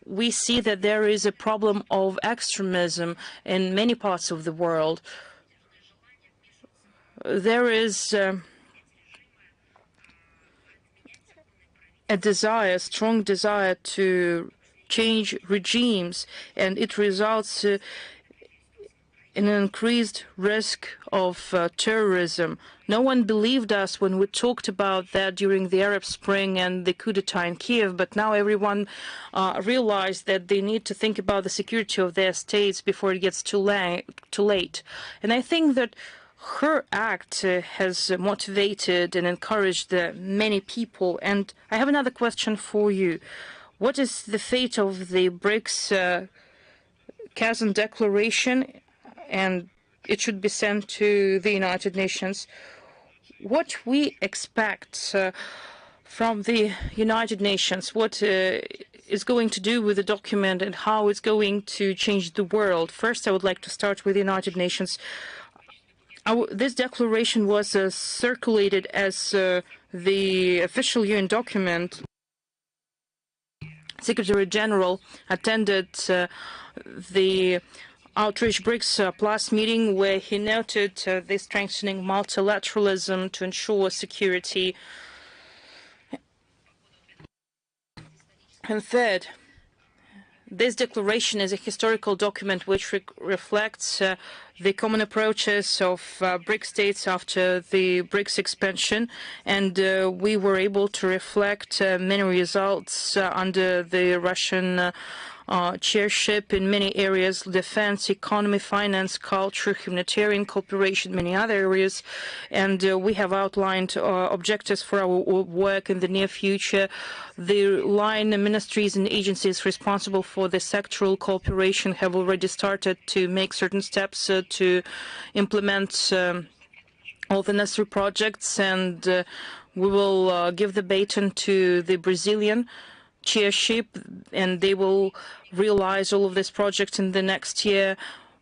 we see that there is a problem of extremism in many parts of the world. There is a desire, a strong desire to change regimes, and it results in an increased risk of terrorism. No one believed us when we talked about that during the Arab Spring and the coup d'etat in Kiev, but now everyone realized that they need to think about the security of their states before it gets too late. And I think that her act has motivated and encouraged many people. And I have another question for you. What is the fate of the BRICS Kazan Declaration? And it should be sent to the United Nations. What we expect from the United Nations, what is going to do with the document and how it's going to change the world. First, I would like to start with the United Nations. This declaration was circulated as the official UN document Secretary General attended the Outreach BRICS Plus meeting, where he noted the strengthening multilateralism to ensure security. And third, this declaration is a historical document which reflects the common approaches of BRICS states after the BRICS expansion, and we were able to reflect many results under the Russian chairship in many areas: defense, economy, finance, culture, humanitarian cooperation, many other areas. And we have outlined objectives for our work in the near future. The line ministries and agencies responsible for the sectoral cooperation have already started to make certain steps to implement all the necessary projects, and we will give the baton to the Brazilian chairship, and they will realize all of these projects in the next year.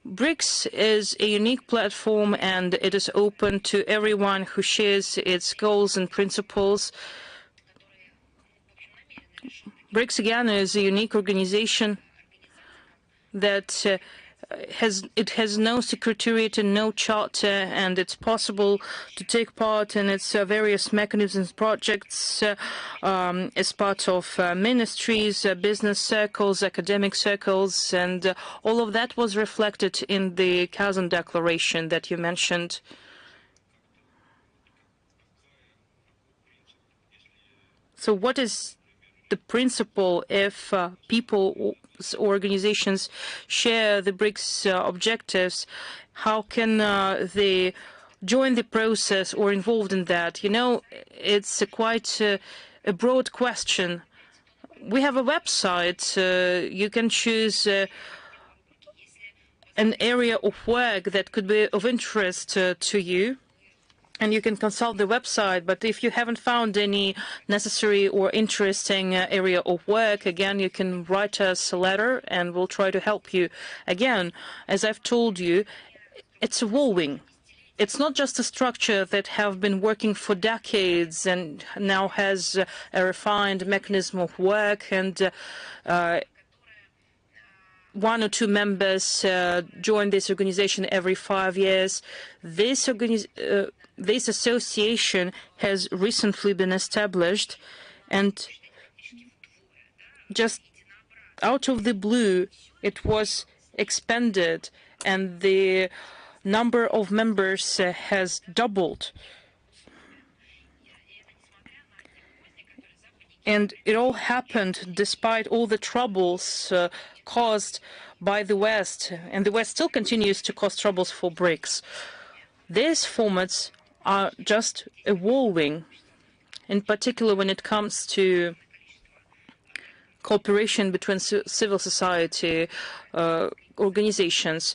BRICS is a unique platform, and it is open to everyone who shares its goals and principles. BRICS, again, is a unique organization that has no secretariat and no charter, and it's possible to take part in its various mechanisms, projects as part of ministries, business circles, academic circles, and all of that was reflected in the Kazan Declaration that you mentioned. So what is the principle if people, organizations share the BRICS objectives? How can they join the process or involved in that? You know, it's quite a broad question. We have a website. You can choose an area of work that could be of interest to you, and you can consult the website. But if you haven't found any necessary or interesting area of work, again, you can write us a letter and we'll try to help you. Again, as I've told you, it's evolving. It's not just a structure that have been working for decades and now has a refined mechanism of work, and one or two members join this organization every 5 years. This association has recently been established, and just out of the blue, it was expanded, and the number of members has doubled. And it all happened despite all the troubles caused by the West, and the West still continues to cause troubles for BRICS. These formats are just evolving, in particular when it comes to cooperation between civil society organizations.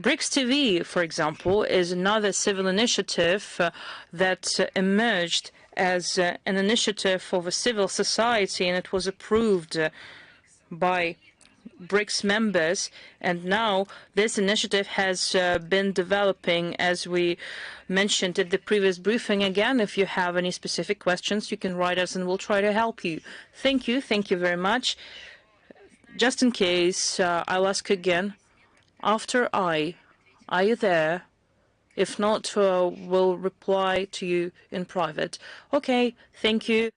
BRICS TV, for example, is another civil initiative that emerged as an initiative of a civil society, and it was approved by BRICS members, and now this initiative has been developing, as we mentioned at the previous briefing. Again, if you have any specific questions, you can write us and we'll try to help you. Thank you very much. Just in case, I'll ask again, after are you there? If not, we'll reply to you in private. Okay, thank you.